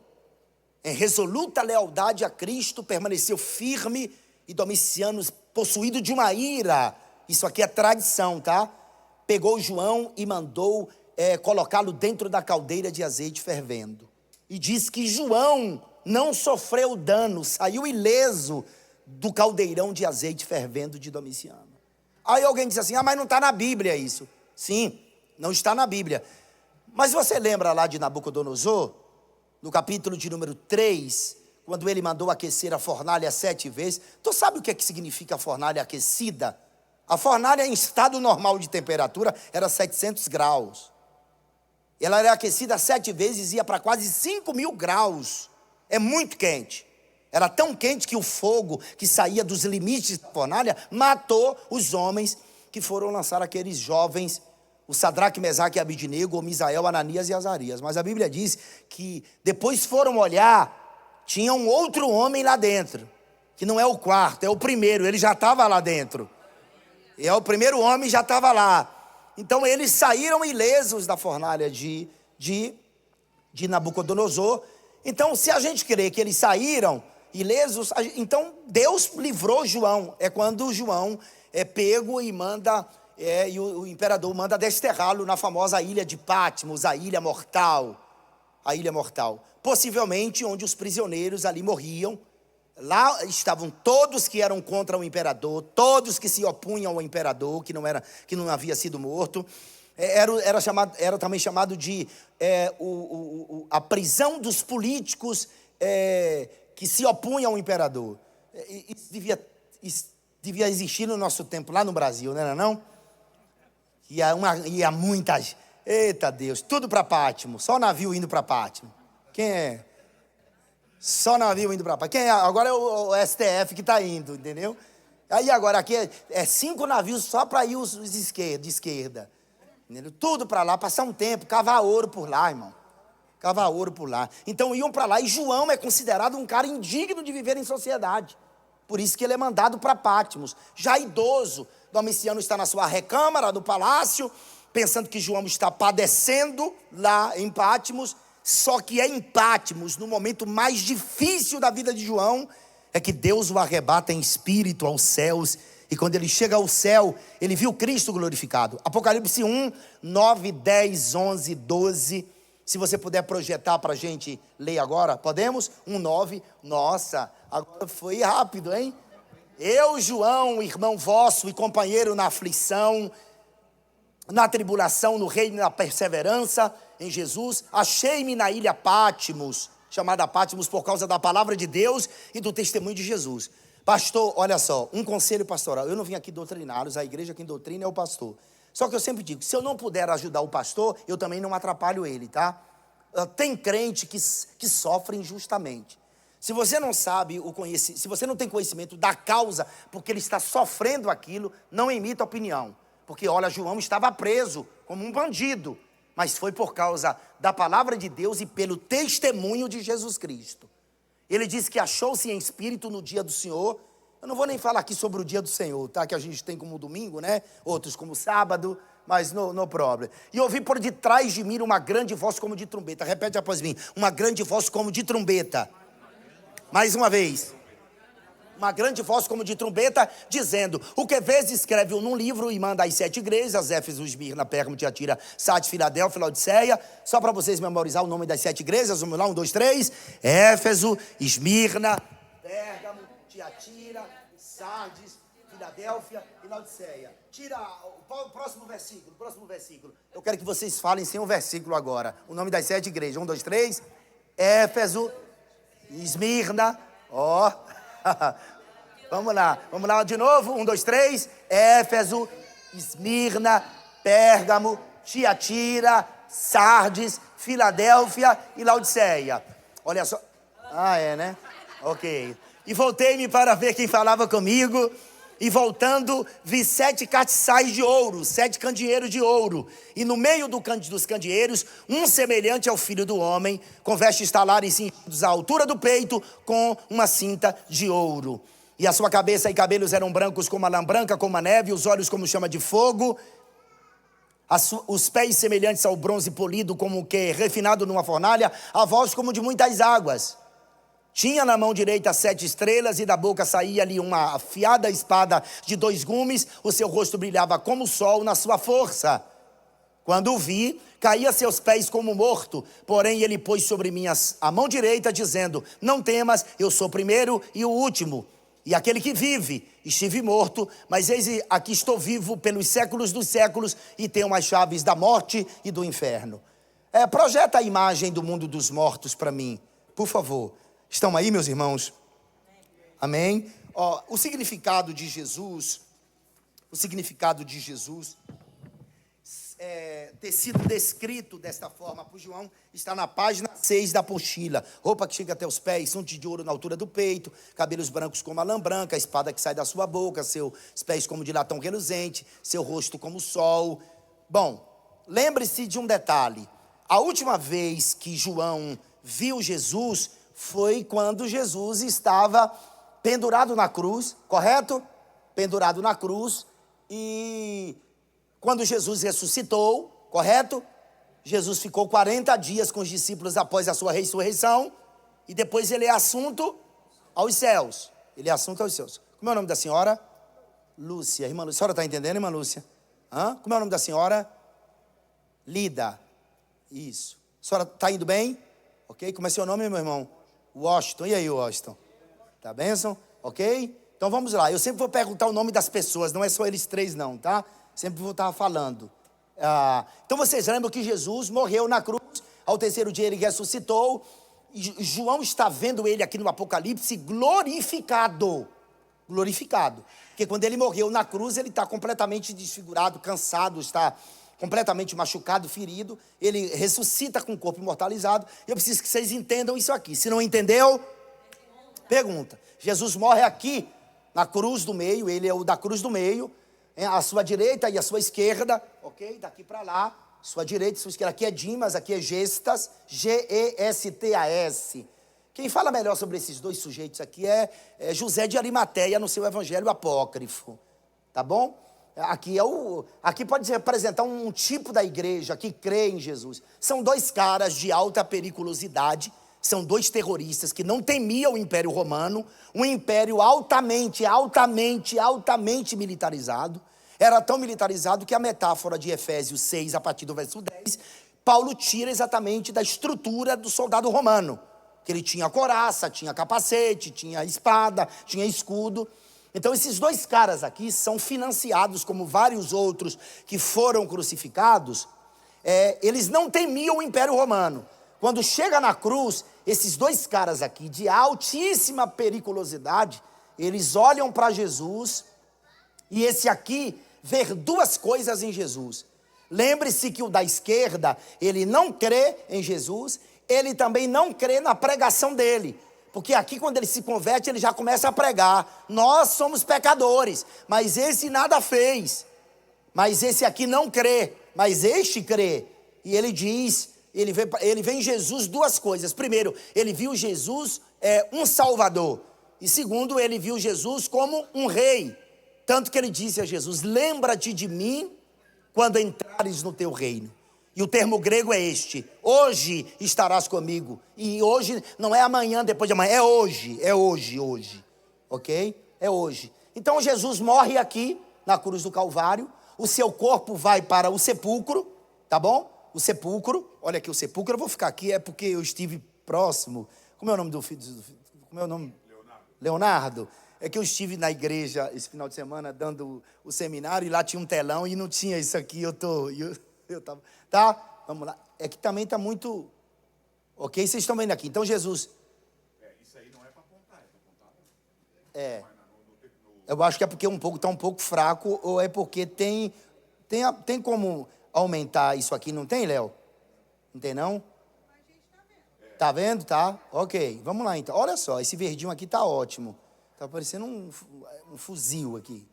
Em resoluta lealdade a Cristo, permaneceu firme, e Domiciano, possuído de uma ira, isso aqui é tradição, tá? Pegou João e mandou colocá-lo dentro da caldeira de azeite fervendo. E diz que João não sofreu dano, saiu ileso do caldeirão de azeite fervendo de Domiciano. Aí alguém diz assim, mas não está na Bíblia isso. Sim, não está na Bíblia. Mas você lembra lá de Nabucodonosor? No capítulo de número 3, quando ele mandou aquecer a fornalha 7 vezes. Tu sabe o que significa a fornalha aquecida? A fornalha em estado normal de temperatura era 700 graus. Ela era aquecida 7 vezes e ia para quase 5.000 graus. É muito quente. Era tão quente que o fogo que saía dos limites da fornalha matou os homens que foram lançar aqueles jovens, o Sadraque, Mesaque e Abidnego, o Misael, Ananias e Azarias. Mas a Bíblia diz que depois foram olhar, tinha um outro homem lá dentro, que não é o quarto, é o primeiro, ele já estava lá dentro. O primeiro homem já estava lá. Então eles saíram ilesos da fornalha de Nabucodonosor. Então, se a gente crê que eles saíram ilesos, então Deus livrou João. É quando João é pego e manda, e o imperador manda desterrá-lo na famosa ilha de Patmos, a ilha mortal. A ilha mortal. Possivelmente onde os prisioneiros ali morriam. Lá estavam todos que eram contra o imperador, todos que se opunham ao imperador, que não havia sido morto. Era também chamado de a prisão dos políticos que se opunham ao imperador. Isso devia existir no nosso tempo, lá no Brasil, não era não? Ia muitas, eita Deus, tudo para Patmos, só navio indo para Patmos. Quem é? Só navio indo para Patmos. Agora é o STF que está indo, entendeu? Aí agora aqui é 5 navios só para ir os de esquerda. Entendeu? Tudo para lá, passar um tempo, cavar ouro por lá, irmão. Cavar ouro por lá. Então iam para lá, e João é considerado um cara indigno de viver em sociedade. Por isso que ele é mandado para Patmos. Já idoso, Domiciano está na sua recâmara do palácio, pensando que João está padecendo lá em Patmos. Só que é em Patmos, no momento mais difícil da vida de João, é que Deus o arrebata em espírito aos céus. E quando ele chega ao céu, ele viu Cristo glorificado. Apocalipse 1, 9, 10, 11, 12. Se você puder projetar para a gente ler agora, podemos? 1, 9. Nossa, agora foi rápido, hein? Eu, João, irmão vosso e companheiro na aflição, na tribulação, no reino da perseverança em Jesus, achei-me na ilha Patmos, chamada Patmos por causa da palavra de Deus e do testemunho de Jesus. Pastor, olha só, um conselho pastoral. Eu não vim aqui doutriná-los, a igreja quem doutrina é o pastor. Só que eu sempre digo, se eu não puder ajudar o pastor, eu também não atrapalho ele, tá? Tem crente que sofre injustamente. Se você não sabe se você não tem conhecimento da causa, porque ele está sofrendo aquilo, não emita opinião. Porque olha, João estava preso como um bandido, mas foi por causa da palavra de Deus e pelo testemunho de Jesus Cristo. Ele disse que achou-se em espírito no dia do Senhor. Eu não vou nem falar aqui sobre o dia do Senhor, tá? Que a gente tem como domingo, né? Outros como sábado, mas no problema. E ouvi por detrás de mim uma grande voz como de trombeta. Repete após mim. Uma grande voz como de trombeta. Mais uma vez. Uma grande voz como de trombeta, dizendo: o que vês, escreve-o num livro e manda às 7 igrejas, Éfeso, Esmirna, Pérgamo, Tiatira, Sardes, Filadélfia, Laodiceia. Só para vocês memorizar o nome das 7 igrejas. Vamos lá, 1, 2, 3. Éfeso, Esmirna, Pérgamo, Tiatira, Sardes, Filadélfia e Laodiceia. Tira o próximo versículo. Eu quero que vocês falem sem o versículo agora. O nome das 7 igrejas. 1, 2, 3. Éfeso, Esmirna, vamos lá de novo, 1, 2, 3, Éfeso, Esmirna, Pérgamo, Tiatira, Sardes, Filadélfia e Laodiceia. Olha só, né? Ok. E voltei-me para ver quem falava comigo. E voltando, vi 7 castiçais de ouro, 7 candeeiros de ouro. E no meio dos candeeiros, um semelhante ao Filho do Homem, com vestes talares cingidos à altura do peito, com uma cinta de ouro. E a sua cabeça e cabelos eram brancos como a lã branca, como a neve, os olhos como chama de fogo. Os pés semelhantes ao bronze polido, como que refinado numa fornalha, a voz como de muitas águas. Tinha na mão direita 7 estrelas, e da boca saía-lhe uma afiada espada de 2 gumes. O seu rosto brilhava como o sol na sua força. Quando o vi, caí a seus pés como morto. Porém ele pôs sobre mim a mão direita, dizendo: não temas, eu sou o primeiro e o último, e aquele que vive. Estive morto, mas eis aqui estou vivo pelos séculos dos séculos, e tenho as chaves da morte e do inferno. Projeta a imagem do mundo dos mortos para mim, por favor. Estão aí, meus irmãos? Amém? O significado de Jesus, ter sido descrito desta forma por João, está na página 6 da apostila. Roupa que chega até os pés, cinto de ouro na altura do peito, cabelos brancos como a lã branca, a espada que sai da sua boca, seus pés como de latão reluzente, seu rosto como o sol. Bom, lembre-se de um detalhe. A última vez que João viu Jesus foi quando Jesus estava pendurado na cruz, correto? Pendurado na cruz. E quando Jesus ressuscitou, correto? Jesus ficou 40 dias com os discípulos após a sua ressurreição. E depois ele é assunto aos céus. Como é o nome da senhora? Lúcia. Irmã Lúcia. A senhora está entendendo, irmã Lúcia? Como é o nome da senhora? Lida. Isso. A senhora está indo bem? Ok? Como é seu nome, meu irmão? Washington. E aí, Washington? Tá bênção? Ok? Então vamos lá. Eu sempre vou perguntar o nome das pessoas, não é só eles 3 não, tá? Sempre vou estar falando. Então vocês lembram que Jesus morreu na cruz, ao 3º dia ele ressuscitou. E João está vendo ele aqui no Apocalipse glorificado. Glorificado. Porque quando ele morreu na cruz, ele está completamente desfigurado, cansado, está completamente machucado, ferido. Ele ressuscita com o corpo imortalizado. Eu preciso que vocês entendam isso aqui. Se não entendeu, pergunta. Jesus morre aqui na cruz do meio. Ele é o da cruz do meio, a sua direita e a sua esquerda, ok? Daqui para lá, sua direita e sua esquerda. Aqui é Dimas, aqui é Gestas, Gestas. Quem fala melhor sobre esses 2 sujeitos aqui é José de Arimateia, no seu Evangelho Apócrifo, tá bom? Aqui pode representar um tipo da igreja que crê em Jesus. São 2 caras de alta periculosidade, são 2 terroristas que não temiam o Império Romano, um império altamente militarizado. Era tão militarizado que a metáfora de Efésios 6, a partir do verso 10, Paulo tira exatamente da estrutura do soldado romano, que ele tinha couraça, tinha capacete, tinha espada, tinha escudo. Então esses 2 caras aqui são financiados, como vários outros que foram crucificados. Eles não temiam o Império Romano. Quando chega na cruz, esses 2 caras aqui, de altíssima periculosidade, eles olham para Jesus, e esse aqui vê 2 coisas em Jesus. Lembre-se que o da esquerda, ele não crê em Jesus, ele também não crê na pregação dele. Porque aqui quando ele se converte, ele já começa a pregar: nós somos pecadores, mas esse nada fez. Mas esse aqui não crê, mas este crê. E ele diz, ele vê em Jesus 2 coisas. Primeiro, ele viu Jesus um salvador. E segundo, ele viu Jesus como um rei. Tanto que ele disse a Jesus: lembra-te de mim quando entrares no teu reino. E o termo grego é este: hoje estarás comigo. E hoje não é amanhã, depois de amanhã, é hoje, ok? É hoje. Então Jesus morre aqui na cruz do Calvário. O seu corpo vai para o sepulcro, tá bom? O sepulcro, olha aqui o sepulcro. Eu vou ficar aqui, é porque eu estive próximo. Como é o nome do filho? Como é o nome? Leonardo. É que eu estive na igreja esse final de semana dando o seminário, e lá tinha um telão e não tinha isso aqui. Eu tava, tá? Vamos lá. É que também está muito, ok? Vocês estão vendo aqui. Então Jesus, isso aí não é para apontar, é para apontar. Eu acho que é porque está um pouco fraco, ou é porque tem como aumentar isso aqui, não tem, Léo? Não tem, não? Tá vendo? Tá? Ok, vamos lá então. Olha só, esse verdinho aqui tá ótimo. Tá parecendo um fuzil aqui.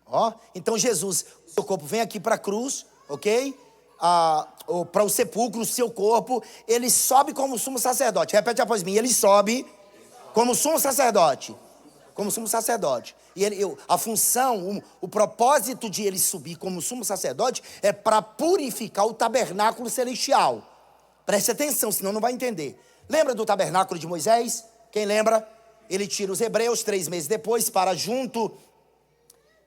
Ó, então Jesus, seu corpo vem aqui para a cruz, ok? Para o sepulcro, o seu corpo, ele sobe como sumo sacerdote. Repete após mim, ele sobe como sumo sacerdote. Como sumo sacerdote. E a função, o propósito de ele subir como sumo sacerdote é para purificar o tabernáculo celestial. Preste atenção, senão não vai entender. Lembra do tabernáculo de Moisés? Quem lembra? Ele tira os hebreus 3 meses depois para junto.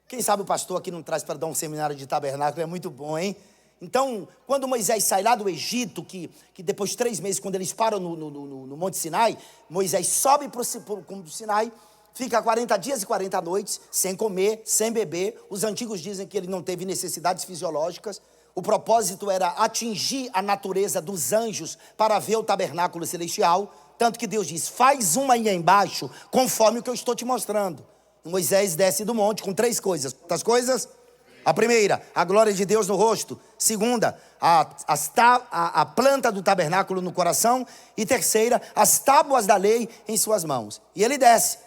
Quem sabe o pastor aqui não traz para dar um seminário de tabernáculo, é muito bom, hein? Então, quando Moisés sai lá do Egito, que depois de 3 meses, quando eles param no Monte Sinai, Moisés sobe para o Sinai, fica 40 dias e 40 noites, sem comer, sem beber. Os antigos dizem que ele não teve necessidades fisiológicas. O propósito era atingir a natureza dos anjos para ver o tabernáculo celestial. Tanto que Deus diz, faz uma aí embaixo, conforme o que eu estou te mostrando. Moisés desce do monte com 3 coisas. Quantas coisas? A primeira, a glória de Deus no rosto. Segunda, a planta do tabernáculo no coração. E terceira, as tábuas da lei em suas mãos. E ele desce.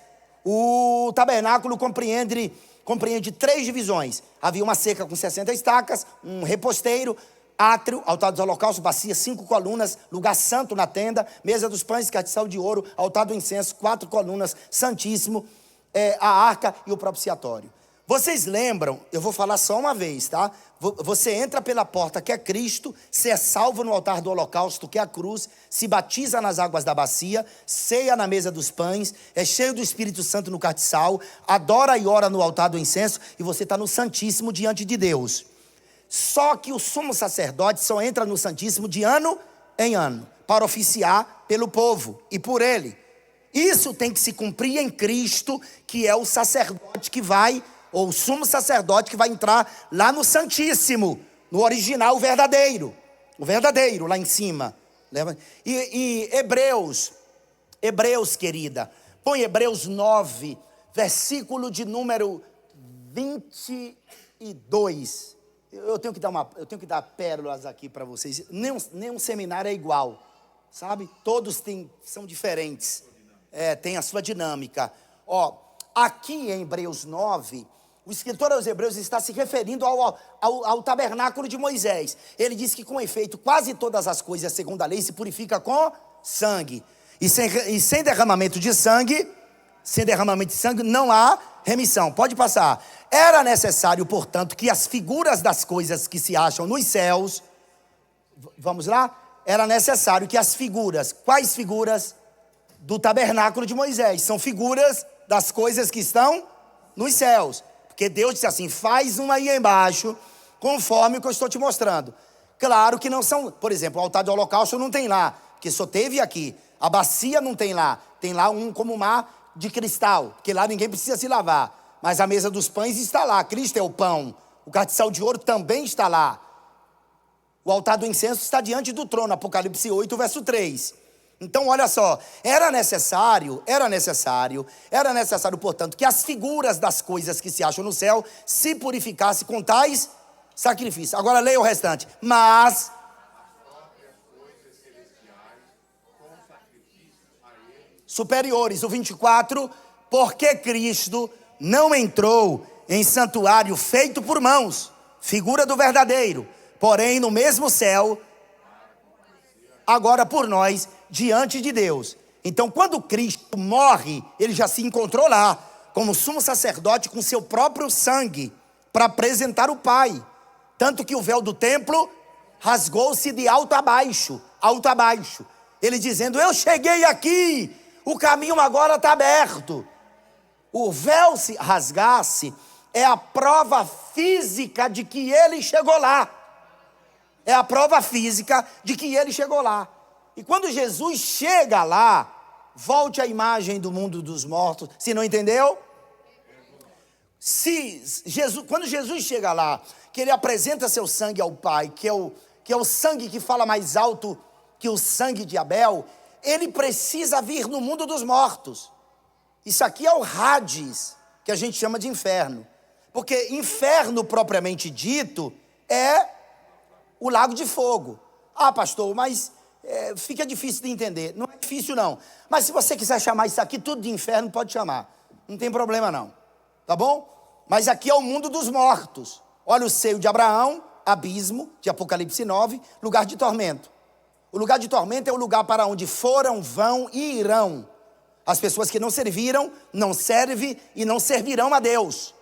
O tabernáculo compreende 3 divisões. Havia uma cerca com 60 estacas, um reposteiro, átrio, altar dos holocaustos, bacia, 5 colunas, lugar santo na tenda, mesa dos pães, castiçal de ouro, altar do incenso, 4 colunas, santíssimo, a arca e o propiciatório. Vocês lembram, eu vou falar só uma vez, tá? Você entra pela porta que é Cristo, se é salvo no altar do holocausto que é a cruz, se batiza nas águas da bacia, ceia na mesa dos pães, é cheio do Espírito Santo no castiçal, adora e ora no altar do incenso e você está no Santíssimo diante de Deus. Só que o sumo sacerdote só entra no Santíssimo de ano em ano, para oficiar pelo povo e por ele. Isso tem que se cumprir em Cristo, que é o sacerdote que vai, ou o sumo sacerdote que vai entrar lá no Santíssimo, no original, o verdadeiro, lá em cima. E Hebreus, querida, põe Hebreus 9, versículo de número 22. Eu tenho que dar pérolas aqui para vocês. Nenhum seminário é igual, sabe? Todos são diferentes. Tem a sua dinâmica. Aqui em Hebreus 9, o escritor aos Hebreus está se referindo ao tabernáculo de Moisés. Ele diz que, com efeito, quase todas as coisas, segundo a lei, se purifica com sangue. E sem derramamento de sangue, não há remissão. Pode passar. Era necessário, portanto, que as figuras das coisas que se acham nos céus, vamos lá? Era necessário que as figuras, quais figuras? Do tabernáculo de Moisés, são figuras das coisas que estão nos céus. Porque Deus disse assim, faz uma aí embaixo, conforme o que eu estou te mostrando. Claro que não são, por exemplo, o altar do holocausto não tem lá, porque só teve aqui. A bacia não tem lá um como mar de cristal, porque lá ninguém precisa se lavar. Mas a mesa dos pães está lá, Cristo é o pão. O castiçal de ouro também está lá. O altar do incenso está diante do trono, Apocalipse 8, verso 3. Então, olha só, era necessário, portanto, que as figuras das coisas que se acham no céu se purificassem com tais sacrifícios. Agora leia o restante. Mas superiores, o 24, porque Cristo não entrou em santuário feito por mãos, figura do verdadeiro, porém no mesmo céu, agora por nós, diante de Deus. Então, quando Cristo morre, ele já se encontrou lá, como sumo sacerdote com seu próprio sangue, para apresentar o Pai. Tanto que o véu do templo rasgou-se de alto a baixo. Ele dizendo, eu cheguei aqui, o caminho agora está aberto. O véu se rasgasse é a prova física de que ele chegou lá. E quando Jesus chega lá, volte à imagem do mundo dos mortos. Se não entendeu? Quando Jesus chega lá, que ele apresenta seu sangue ao Pai, que é o sangue que fala mais alto que o sangue de Abel, ele precisa vir no mundo dos mortos. Isso aqui é o Hades, que a gente chama de inferno. Porque inferno, propriamente dito, é o lago de fogo. Ah, pastor, mas fica difícil de entender. Não é difícil não, mas se você quiser chamar isso aqui tudo de inferno, pode chamar, não tem problema não, tá bom? Mas aqui é o mundo dos mortos. Olha o seio de Abraão, abismo, de Apocalipse 9, lugar de tormento. O lugar de tormento é o lugar para onde foram, vão e irão as pessoas que não serviram, não servem e não servirão a Deus,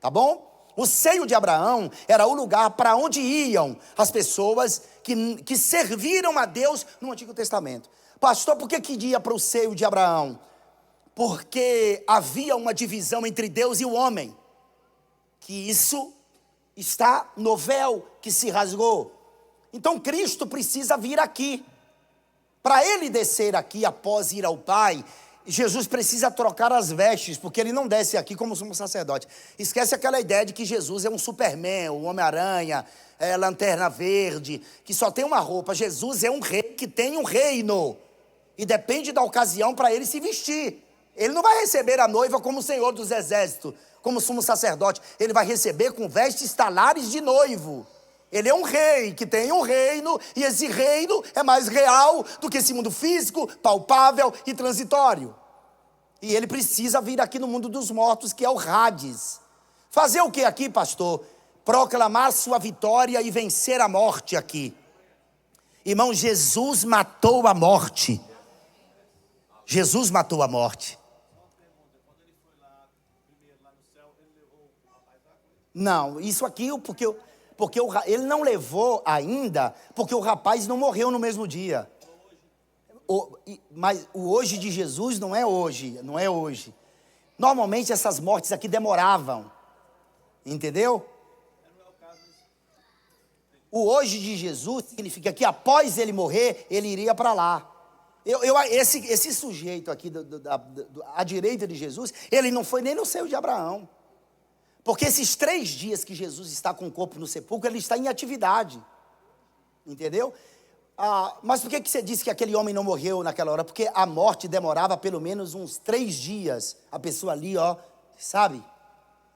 tá bom? O seio de Abraão era o lugar para onde iam as pessoas que serviram a Deus no Antigo Testamento. Pastor, por que ia para o seio de Abraão? Porque havia uma divisão entre Deus e o homem, que isso está no véu que se rasgou. Então Cristo precisa vir aqui. Para ele descer aqui após ir ao Pai, Jesus precisa trocar as vestes, porque ele não desce aqui como sumo sacerdote. Esquece aquela ideia de que Jesus é um Superman, o Homem-Aranha, Lanterna Verde, que só tem uma roupa. Jesus é um rei que tem um reino, e depende da ocasião para ele se vestir. Ele não vai receber a noiva como o Senhor dos Exércitos, como sumo sacerdote. Ele vai receber com vestes talares de noivo. Ele é um rei que tem um reino, e esse reino é mais real do que esse mundo físico, palpável e transitório. E ele precisa vir aqui no mundo dos mortos, que é o Hades. Fazer o que aqui, pastor? Proclamar sua vitória e vencer a morte aqui. Irmão, Jesus matou a morte. Jesus matou a morte. Não, isso aqui, porque ele não levou ainda, porque o rapaz não morreu no mesmo dia. Mas o hoje de Jesus não é hoje. Normalmente essas mortes aqui demoravam, entendeu? O hoje de Jesus significa que após ele morrer, ele iria para lá. Esse sujeito aqui, à direita de Jesus, ele não foi nem no seio de Abraão. Porque esses 3 dias que Jesus está com o corpo no sepulcro, ele está em atividade. Entendeu? Mas por que você disse que aquele homem não morreu naquela hora? Porque a morte demorava pelo menos uns 3 dias. A pessoa ali, sabe?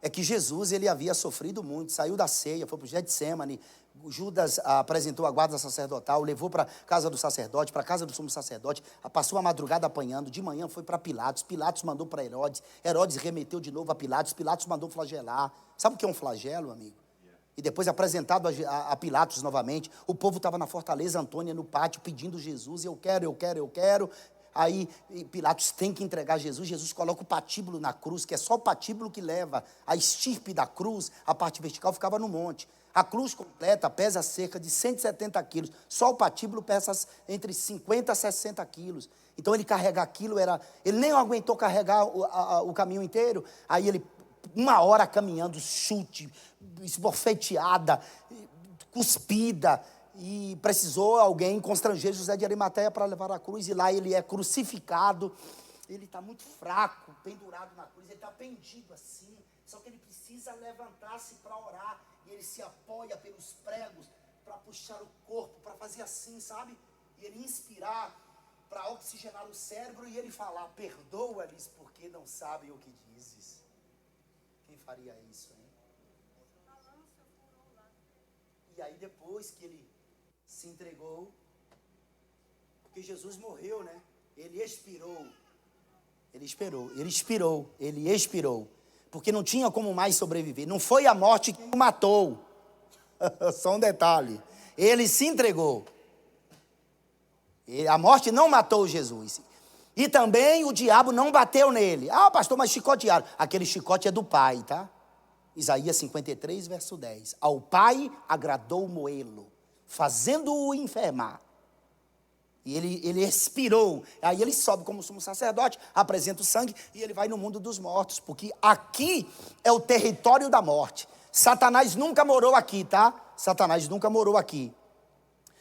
É que Jesus, ele havia sofrido muito, saiu da ceia, foi para o Getsemane. Judas apresentou a guarda sacerdotal, levou para a casa do sacerdote, para a casa do sumo sacerdote, passou a madrugada apanhando, de manhã foi para Pilatos, Pilatos mandou para Herodes, Herodes remeteu de novo a Pilatos, Pilatos mandou flagelar. Sabe o que é um flagelo, amigo? E depois apresentado a Pilatos novamente, o povo estava na fortaleza Antônia, no pátio, pedindo Jesus, eu quero. Aí Pilatos tem que entregar Jesus. Jesus coloca o patíbulo na cruz, que é só o patíbulo que leva a estirpe da cruz, a parte vertical ficava no monte. A cruz completa pesa cerca de 170 quilos. Só o patíbulo pesa entre 50 a 60 quilos. Então ele carregar aquilo ele nem aguentou carregar o caminho inteiro. Aí ele, 1 hora caminhando, chute, esbofeteada, cuspida. E precisou alguém constranger José de Arimateia para levar a cruz. E lá ele é crucificado. Ele está muito fraco, pendurado na cruz. Ele está pendido assim. Só que ele precisa levantar-se para orar. E ele se apoia pelos pregos para puxar o corpo, para fazer assim, sabe? E ele inspirar para oxigenar o cérebro e ele falar, perdoa-lhes porque não sabem o que dizes. Quem faria isso, hein? E aí depois que ele se entregou, porque Jesus morreu, né? Ele expirou. Porque não tinha como mais sobreviver. Não foi a morte que o matou. Só um detalhe. Ele se entregou. A morte não matou Jesus. E também o diabo não bateu nele. Pastor, mas chicotearam. Aquele chicote é do Pai, tá? Isaías 53, verso 10. Ao Pai agradou moê-lo, fazendo-o enfermar. E ele expirou. Aí ele sobe como sumo sacerdote, apresenta o sangue e ele vai no mundo dos mortos. Porque aqui é o território da morte. Satanás nunca morou aqui, tá? Satanás nunca morou aqui.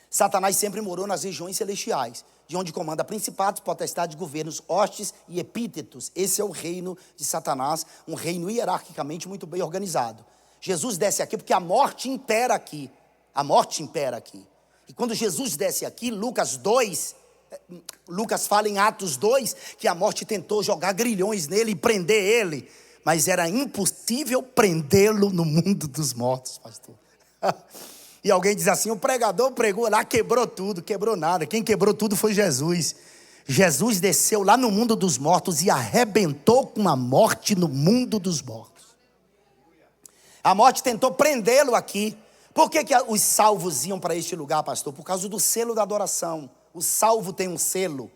Satanás sempre morou nas regiões celestiais, de onde comanda principados, potestades, governos, hostes e epítetos. Esse é o reino de Satanás, um reino hierarquicamente muito bem organizado. Jesus desce aqui porque a morte impera aqui. E quando Jesus desce aqui, Lucas fala em Atos 2, que a morte tentou jogar grilhões nele e prender ele, mas era impossível prendê-lo no mundo dos mortos, pastor. E alguém diz assim, o pregador pregou lá, quebrou tudo. Quebrou nada, quem quebrou tudo foi Jesus. Jesus desceu lá no mundo dos mortos e arrebentou com a morte no mundo dos mortos. A morte tentou prendê-lo aqui. Por que os salvos iam para este lugar, pastor? Por causa do selo da adoração. O salvo tem um selo.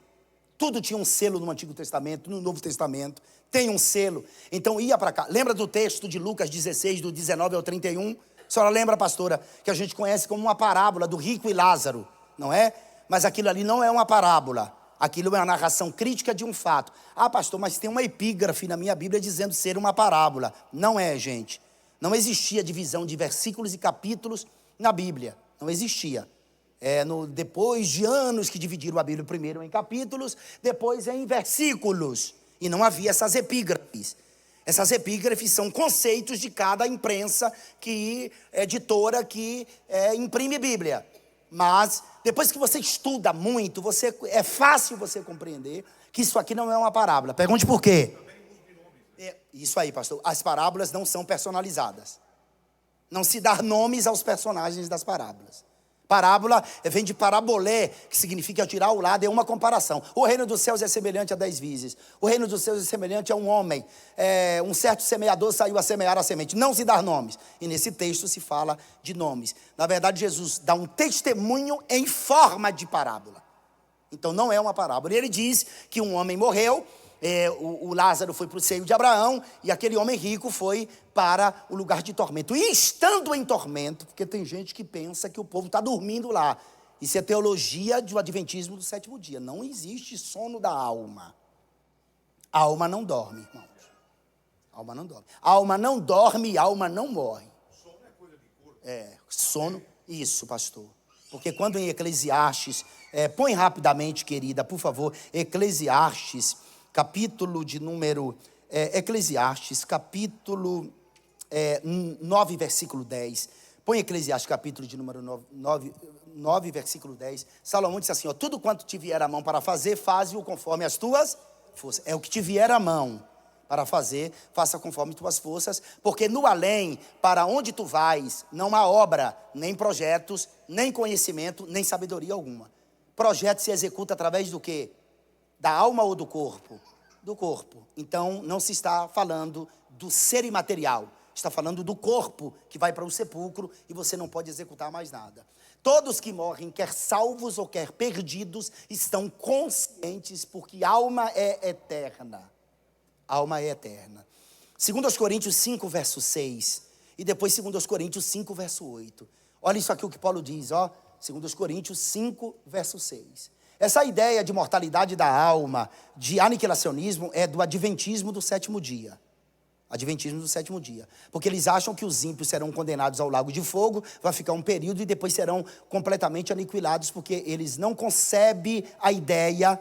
Tudo tinha um selo no Antigo Testamento, no Novo Testamento. Tem um selo. Então ia para cá. Lembra do texto de Lucas 16, do 19 ao 31? A senhora lembra, pastora, que a gente conhece como uma parábola do rico e Lázaro, não é? Mas aquilo ali não é uma parábola. Aquilo é uma narração crítica de um fato. Ah, pastor, mas tem uma epígrafe na minha Bíblia dizendo ser uma parábola. Não é, gente. Não existia divisão de versículos e capítulos na Bíblia. Não existia. Depois de anos que dividiram a Bíblia, primeiro em capítulos, depois em versículos. E não havia essas epígrafes. Essas epígrafes são conceitos de cada imprensa, editora que imprime Bíblia. Mas, depois que você estuda muito, é fácil você compreender que isso aqui não é uma parábola. Pergunte por quê. Isso aí, pastor. As parábolas não são personalizadas. Não se dá nomes aos personagens das parábolas. Parábola vem de parabolé, que significa tirar ao lado, é uma comparação. O reino dos céus é semelhante a 10 vezes. O reino dos céus é semelhante a um homem. Um certo semeador saiu a semear a semente. Não se dá nomes. E nesse texto se fala de nomes. Na verdade, Jesus dá um testemunho em forma de parábola. Então não é uma parábola. Ele diz que um homem morreu, o Lázaro foi para o seio de Abraão, e aquele homem rico foi para o lugar de tormento. E estando em tormento, porque tem gente que pensa que o povo está dormindo lá. Isso é teologia do adventismo do sétimo dia. Não existe sono da alma. A alma não dorme, irmãos. A alma não dorme. A alma não dorme e a alma não morre. Sono é coisa de corpo. Sono, isso, pastor. Porque quando em Eclesiastes, põe rapidamente, querida, por favor, Eclesiastes, capítulo de número, Eclesiastes, capítulo 9, versículo 10. Põe Eclesiastes, capítulo de número 9, versículo 10. Salomão disse assim, ó, tudo quanto te vier a mão para fazer, faze-o conforme as tuas forças. É o que te vier a mão para fazer, faça conforme tuas forças, porque no além, para onde tu vais, não há obra, nem projetos, nem conhecimento, nem sabedoria alguma. Projeto se executa através do quê? Da alma ou do corpo? Do corpo. Então, não se está falando do ser imaterial. Está falando do corpo que vai para o sepulcro e você não pode executar mais nada. Todos que morrem, quer salvos ou quer perdidos, estão conscientes porque a alma é eterna. A alma é eterna. 2 Coríntios 5, verso 6. E depois 2 Coríntios 5, verso 8. Olha isso aqui o que Paulo diz, ó. 2 Coríntios 5, verso 6. Essa ideia de mortalidade da alma, de aniquilacionismo, é do adventismo do sétimo dia. Adventismo do sétimo dia. Porque eles acham que os ímpios serão condenados ao lago de fogo, vai ficar um período e depois serão completamente aniquilados, porque eles não concebem a ideia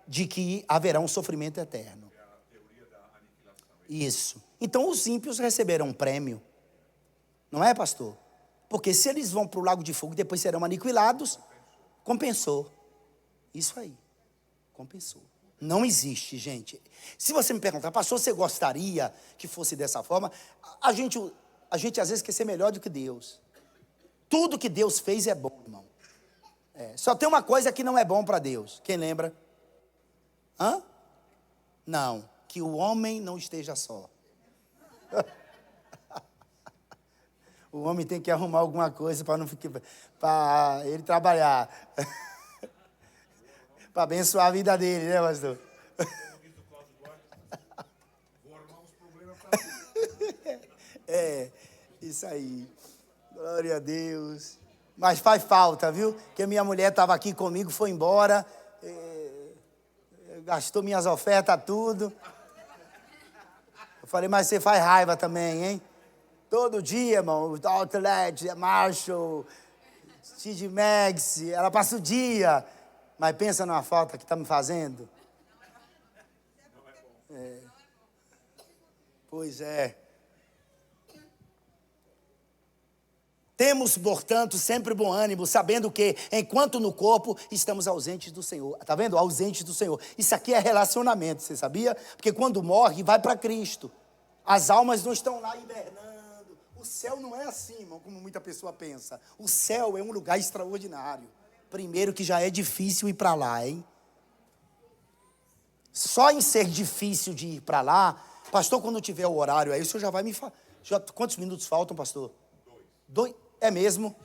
de que haverá um sofrimento eterno. É a teoria da aniquilação. Isso. Então os ímpios receberão um prêmio. Não é, pastor? Porque se eles vão para o lago de fogo e depois serão aniquilados, compensou. Isso aí, compensou. Não existe, gente. Se você me perguntar, pastor, você gostaria que fosse dessa forma? A gente às vezes quer ser melhor do que Deus. Tudo que Deus fez é bom, irmão. Só tem uma coisa que não é bom para Deus. Quem lembra? Não, que o homem não esteja só. O homem tem que arrumar alguma coisa para não ficar, para ele trabalhar. Para abençoar a vida dele, né, pastor? Vou arrumar uns problemas para Isso aí. Glória a Deus. Mas faz falta, viu? Porque minha mulher estava aqui comigo, foi embora, gastou minhas ofertas, tudo. Eu falei, mas você faz raiva também, hein? Todo dia, irmão, Outlet, Marshall, TJ Maxx, ela passa o dia. Mas pensa numa falta que está me fazendo. Pois é. Temos, portanto, sempre bom ânimo, sabendo que, enquanto no corpo, estamos ausentes do Senhor. Está vendo? Ausentes do Senhor. Isso aqui é relacionamento, você sabia? Porque quando morre, vai para Cristo. As almas não estão lá hibernando. O céu não é assim, irmão, como muita pessoa pensa. O céu é um lugar extraordinário. Primeiro que já é difícil ir para lá, hein? Só em ser difícil de ir para lá, pastor, quando tiver o horário aí, o senhor já vai me falar. Quantos minutos faltam, pastor? 2. É mesmo?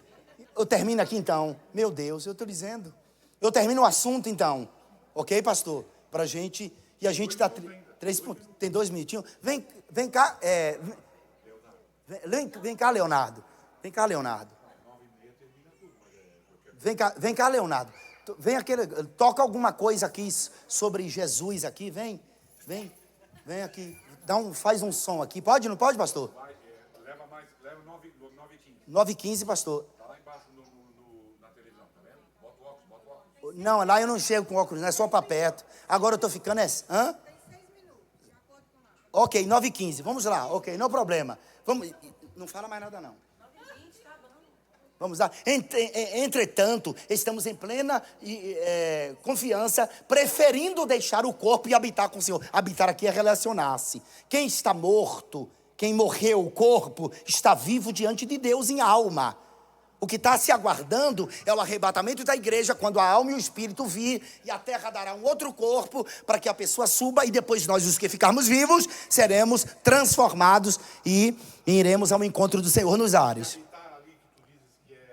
Eu termino aqui então. Meu Deus, eu estou dizendo. Eu termino o assunto então. Ok, pastor? Pra gente. E a gente está. Tem 2 minutinhos. Vem cá. Vem cá, Leonardo. Vem cá, Leonardo. Vem cá, Leonardo. Vem toca alguma coisa aqui sobre Jesus aqui, vem aqui. Faz um som aqui. Pode, não pode, pastor? Leva 9h15. 9h15, pastor. Tá lá embaixo na televisão, tá vendo? Bota o óculos. Não, lá eu não chego com óculos, não é só para perto. Agora eu tô ficando Hã? Tem 6 minutos, de acordo com nada. Ok, 9h15, vamos lá, ok, não problema. Vamos, não fala mais nada não. Vamos lá. Entretanto, estamos em plena confiança, preferindo deixar o corpo e habitar com o Senhor. Habitar aqui é relacionar-se. Quem está morto, quem morreu o corpo, está vivo diante de Deus em alma. O que está se aguardando é o arrebatamento da igreja, quando a alma e o espírito vir, e a terra dará um outro corpo, para que a pessoa suba, e depois nós, os que ficarmos vivos, seremos transformados e iremos ao encontro do Senhor nos ares.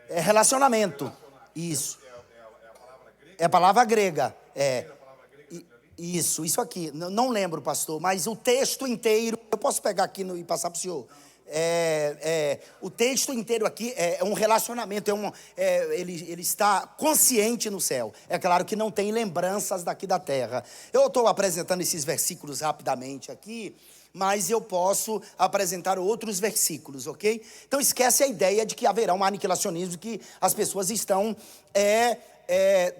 É relacionamento. Isso. É a palavra grega. Isso aqui. Não lembro, pastor, mas o texto inteiro. Eu posso pegar aqui e passar para o senhor. O texto inteiro aqui é um relacionamento. Ele está consciente no céu. É claro que não tem lembranças daqui da terra. Eu estou apresentando esses versículos rapidamente aqui, mas eu posso apresentar outros versículos, ok? Então esquece a ideia de que haverá um aniquilacionismo, que as pessoas estão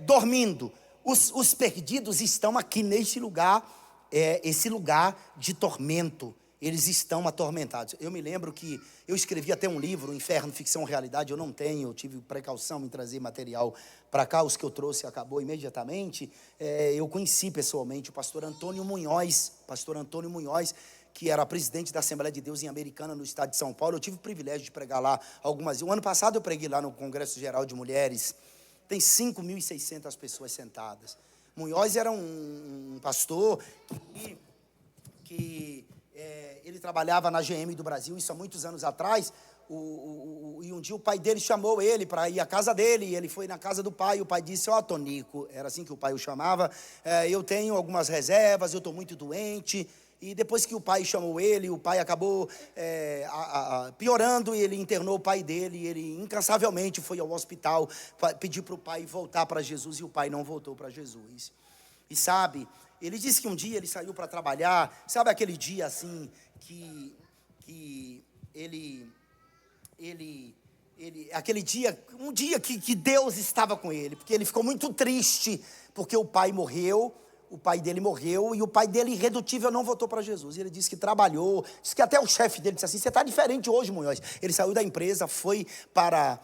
dormindo. Os perdidos estão aqui neste lugar, esse lugar de tormento. Eles estão atormentados. Eu me lembro que eu escrevi até um livro, Inferno, Ficção, Realidade. Eu não tenho, eu tive precaução em trazer material para cá. Os que eu trouxe acabou imediatamente. Eu conheci pessoalmente o pastor Antônio Munhoz, que era presidente da Assembleia de Deus em Americana, no estado de São Paulo. Eu tive o privilégio de pregar lá algumas vezes. O ano passado eu preguei lá no Congresso Geral de Mulheres. Tem 5.600 pessoas sentadas. Munhoz era um pastor que ele trabalhava na GM do Brasil, isso há muitos anos atrás. E um dia o pai dele chamou ele para ir à casa dele, e ele foi na casa do pai, e o pai disse: ó, Tonico, era assim que o pai o chamava, eu tenho algumas reservas, eu estou muito doente. E depois que o pai chamou ele, o pai acabou piorando, e ele internou o pai dele, e ele incansavelmente foi ao hospital, pediu para o pai voltar para Jesus, e o pai não voltou para Jesus. E sabe, ele disse que um dia ele saiu para trabalhar, sabe aquele dia assim, que aquele dia, um dia que Deus estava com ele, porque ele ficou muito triste, porque o pai dele morreu, e o pai dele, irredutível, não voltou para Jesus. Ele disse que trabalhou, disse que até o chefe dele disse assim: você está diferente hoje, Munhoz. Ele saiu da empresa, foi para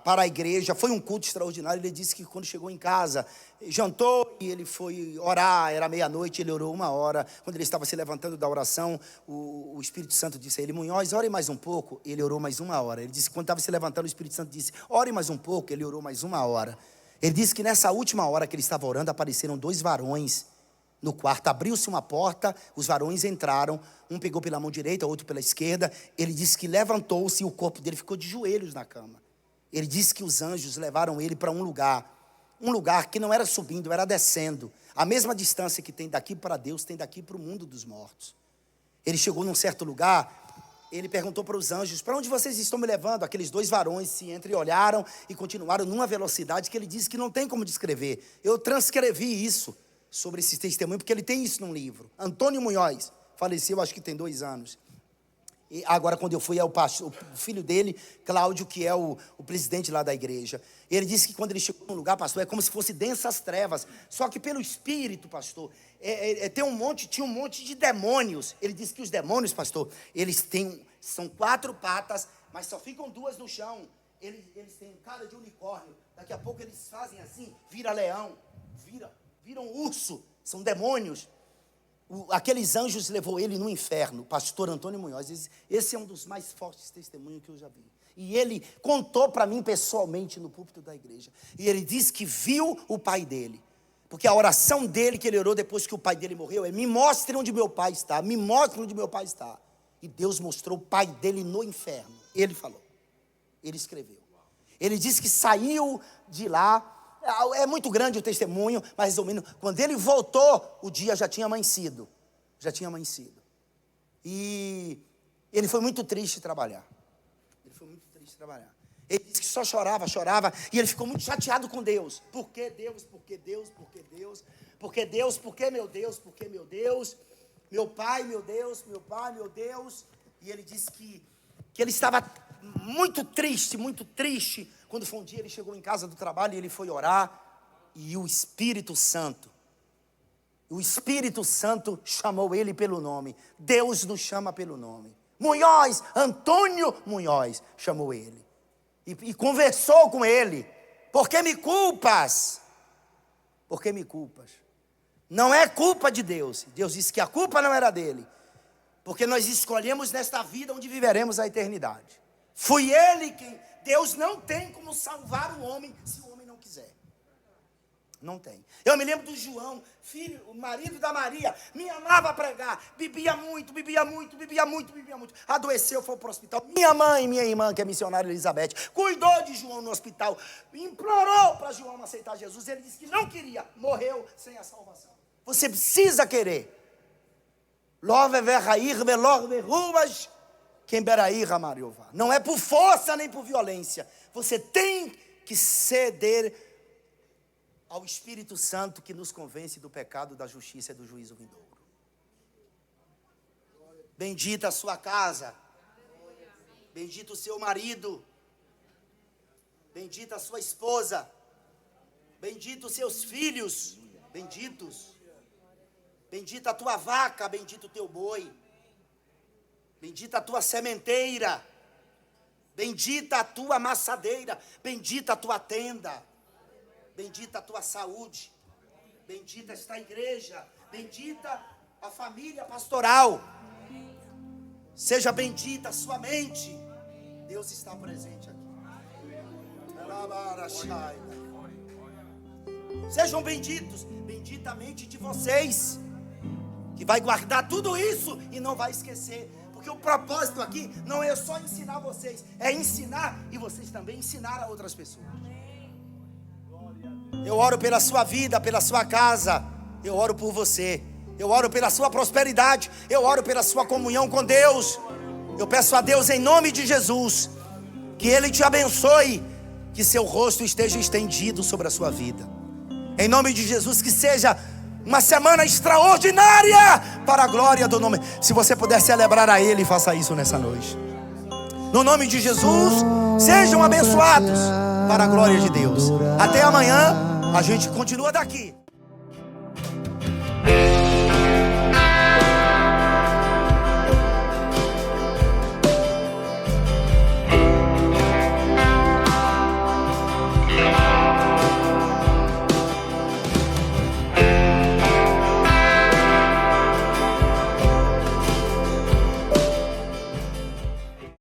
a igreja, foi um culto extraordinário. Ele disse que quando chegou em casa, jantou, e ele foi orar, era meia-noite, ele orou 1 hora. Quando ele estava se levantando da oração, o Espírito Santo disse a ele: Munhoz, ore mais um pouco. Ele orou mais 1 hora. Ele disse que quando estava se levantando, o Espírito Santo disse: ore mais um pouco. Ele orou mais 1 hora. Ele disse que nessa última hora que ele estava orando, apareceram 2 varões no quarto. Abriu-se uma porta, os varões entraram, um pegou pela mão direita, outro pela esquerda. Ele disse que levantou-se e o corpo dele ficou de joelhos na cama. Ele disse que os anjos levaram ele para um lugar que não era subindo, era descendo. A mesma distância que tem daqui para Deus, tem daqui para o mundo dos mortos. Ele chegou num certo lugar, ele perguntou para os anjos: para onde vocês estão me levando? Aqueles 2 varões se entreolharam e continuaram numa velocidade que ele disse que não tem como descrever. Eu transcrevi isso sobre esse testemunho, porque ele tem isso num livro. Antônio Munhoz faleceu, acho que tem 2 anos. E agora, quando eu fui, o filho dele, Cláudio, que é o presidente lá da igreja. Ele disse que quando ele chegou num lugar, pastor, é como se fosse densas trevas. Só que pelo Espírito, pastor, tinha um monte de demônios. Ele disse que os demônios, pastor, são 4 patas, mas só ficam 2 no chão. Eles têm cara de unicórnio. Daqui a pouco eles fazem assim, vira leão, viram urso. São demônios. aqueles anjos levou ele no inferno. Pastor Antônio Munhoz, esse é um dos mais fortes testemunhos que eu já vi. E ele contou para mim pessoalmente no púlpito da igreja. E ele disse que viu o pai dele. Porque a oração dele que ele orou depois que o pai dele morreu é: me mostre onde meu pai está, me mostre onde meu pai está. E Deus mostrou o pai dele no inferno. Ele falou, ele escreveu. Ele disse que saiu de lá. É muito grande o testemunho, mas resumindo, quando ele voltou, o dia já tinha amanhecido. Já tinha amanhecido. E ele foi muito triste trabalhar. Ele disse que só chorava, e ele ficou muito chateado com Deus. Por que Deus? Por que Deus? Por que Deus? Por que Deus? Por que meu Deus? Por que meu Deus? Meu pai, meu Deus, meu pai, meu Deus. E ele disse que ele estava muito triste, quando foi um dia ele chegou em casa do trabalho e ele foi orar, e o Espírito Santo chamou ele pelo nome. Deus nos chama pelo nome. Munhoz, Antônio Munhoz, chamou ele. E conversou com ele. Por que me culpas? Por que me culpas? Não é culpa de Deus. Deus disse que a culpa não era dele. Porque nós escolhemos nesta vida onde viveremos a eternidade. Fui ele quem... Deus não tem como salvar o homem se o homem não quiser. Não tem. Eu me lembro do João, filho, o marido da Maria, me amava a pregar, bebia muito. Adoeceu, foi para o hospital. Minha mãe, minha irmã, que é missionária Elizabeth, cuidou de João no hospital, implorou para João aceitar Jesus. Ele disse que não queria, morreu sem a salvação. Você precisa querer. Não é por força nem por violência. Você tem que ceder ao Espírito Santo que nos convence do pecado, da justiça e do juízo vindouro. Bendita a sua casa. Bendito o seu marido. Bendita a sua esposa. Bendito os seus filhos. Benditos. Bendita a tua vaca, bendito o teu boi. Bendita a tua sementeira. Bendita a tua amassadeira. Bendita a tua tenda. Bendita a tua saúde. Bendita esta igreja. Bendita a família pastoral. Seja bendita a sua mente. Deus está presente aqui. Sejam benditos. Bendita a mente de vocês, que vai guardar tudo isso e não vai esquecer. Porque o propósito aqui não é só ensinar vocês, é ensinar e vocês também ensinar a outras pessoas. Eu oro pela sua vida, pela sua casa. Eu oro por você. Eu oro pela sua prosperidade. Eu oro pela sua comunhão com Deus. Eu peço a Deus em nome de Jesus que Ele te abençoe, que seu rosto esteja estendido sobre a sua vida. Em nome de Jesus, que seja uma semana extraordinária para a glória do nome. Se você puder celebrar a Ele, faça isso nessa noite. No nome de Jesus, sejam abençoados para a glória de Deus. Até amanhã, a gente continua daqui.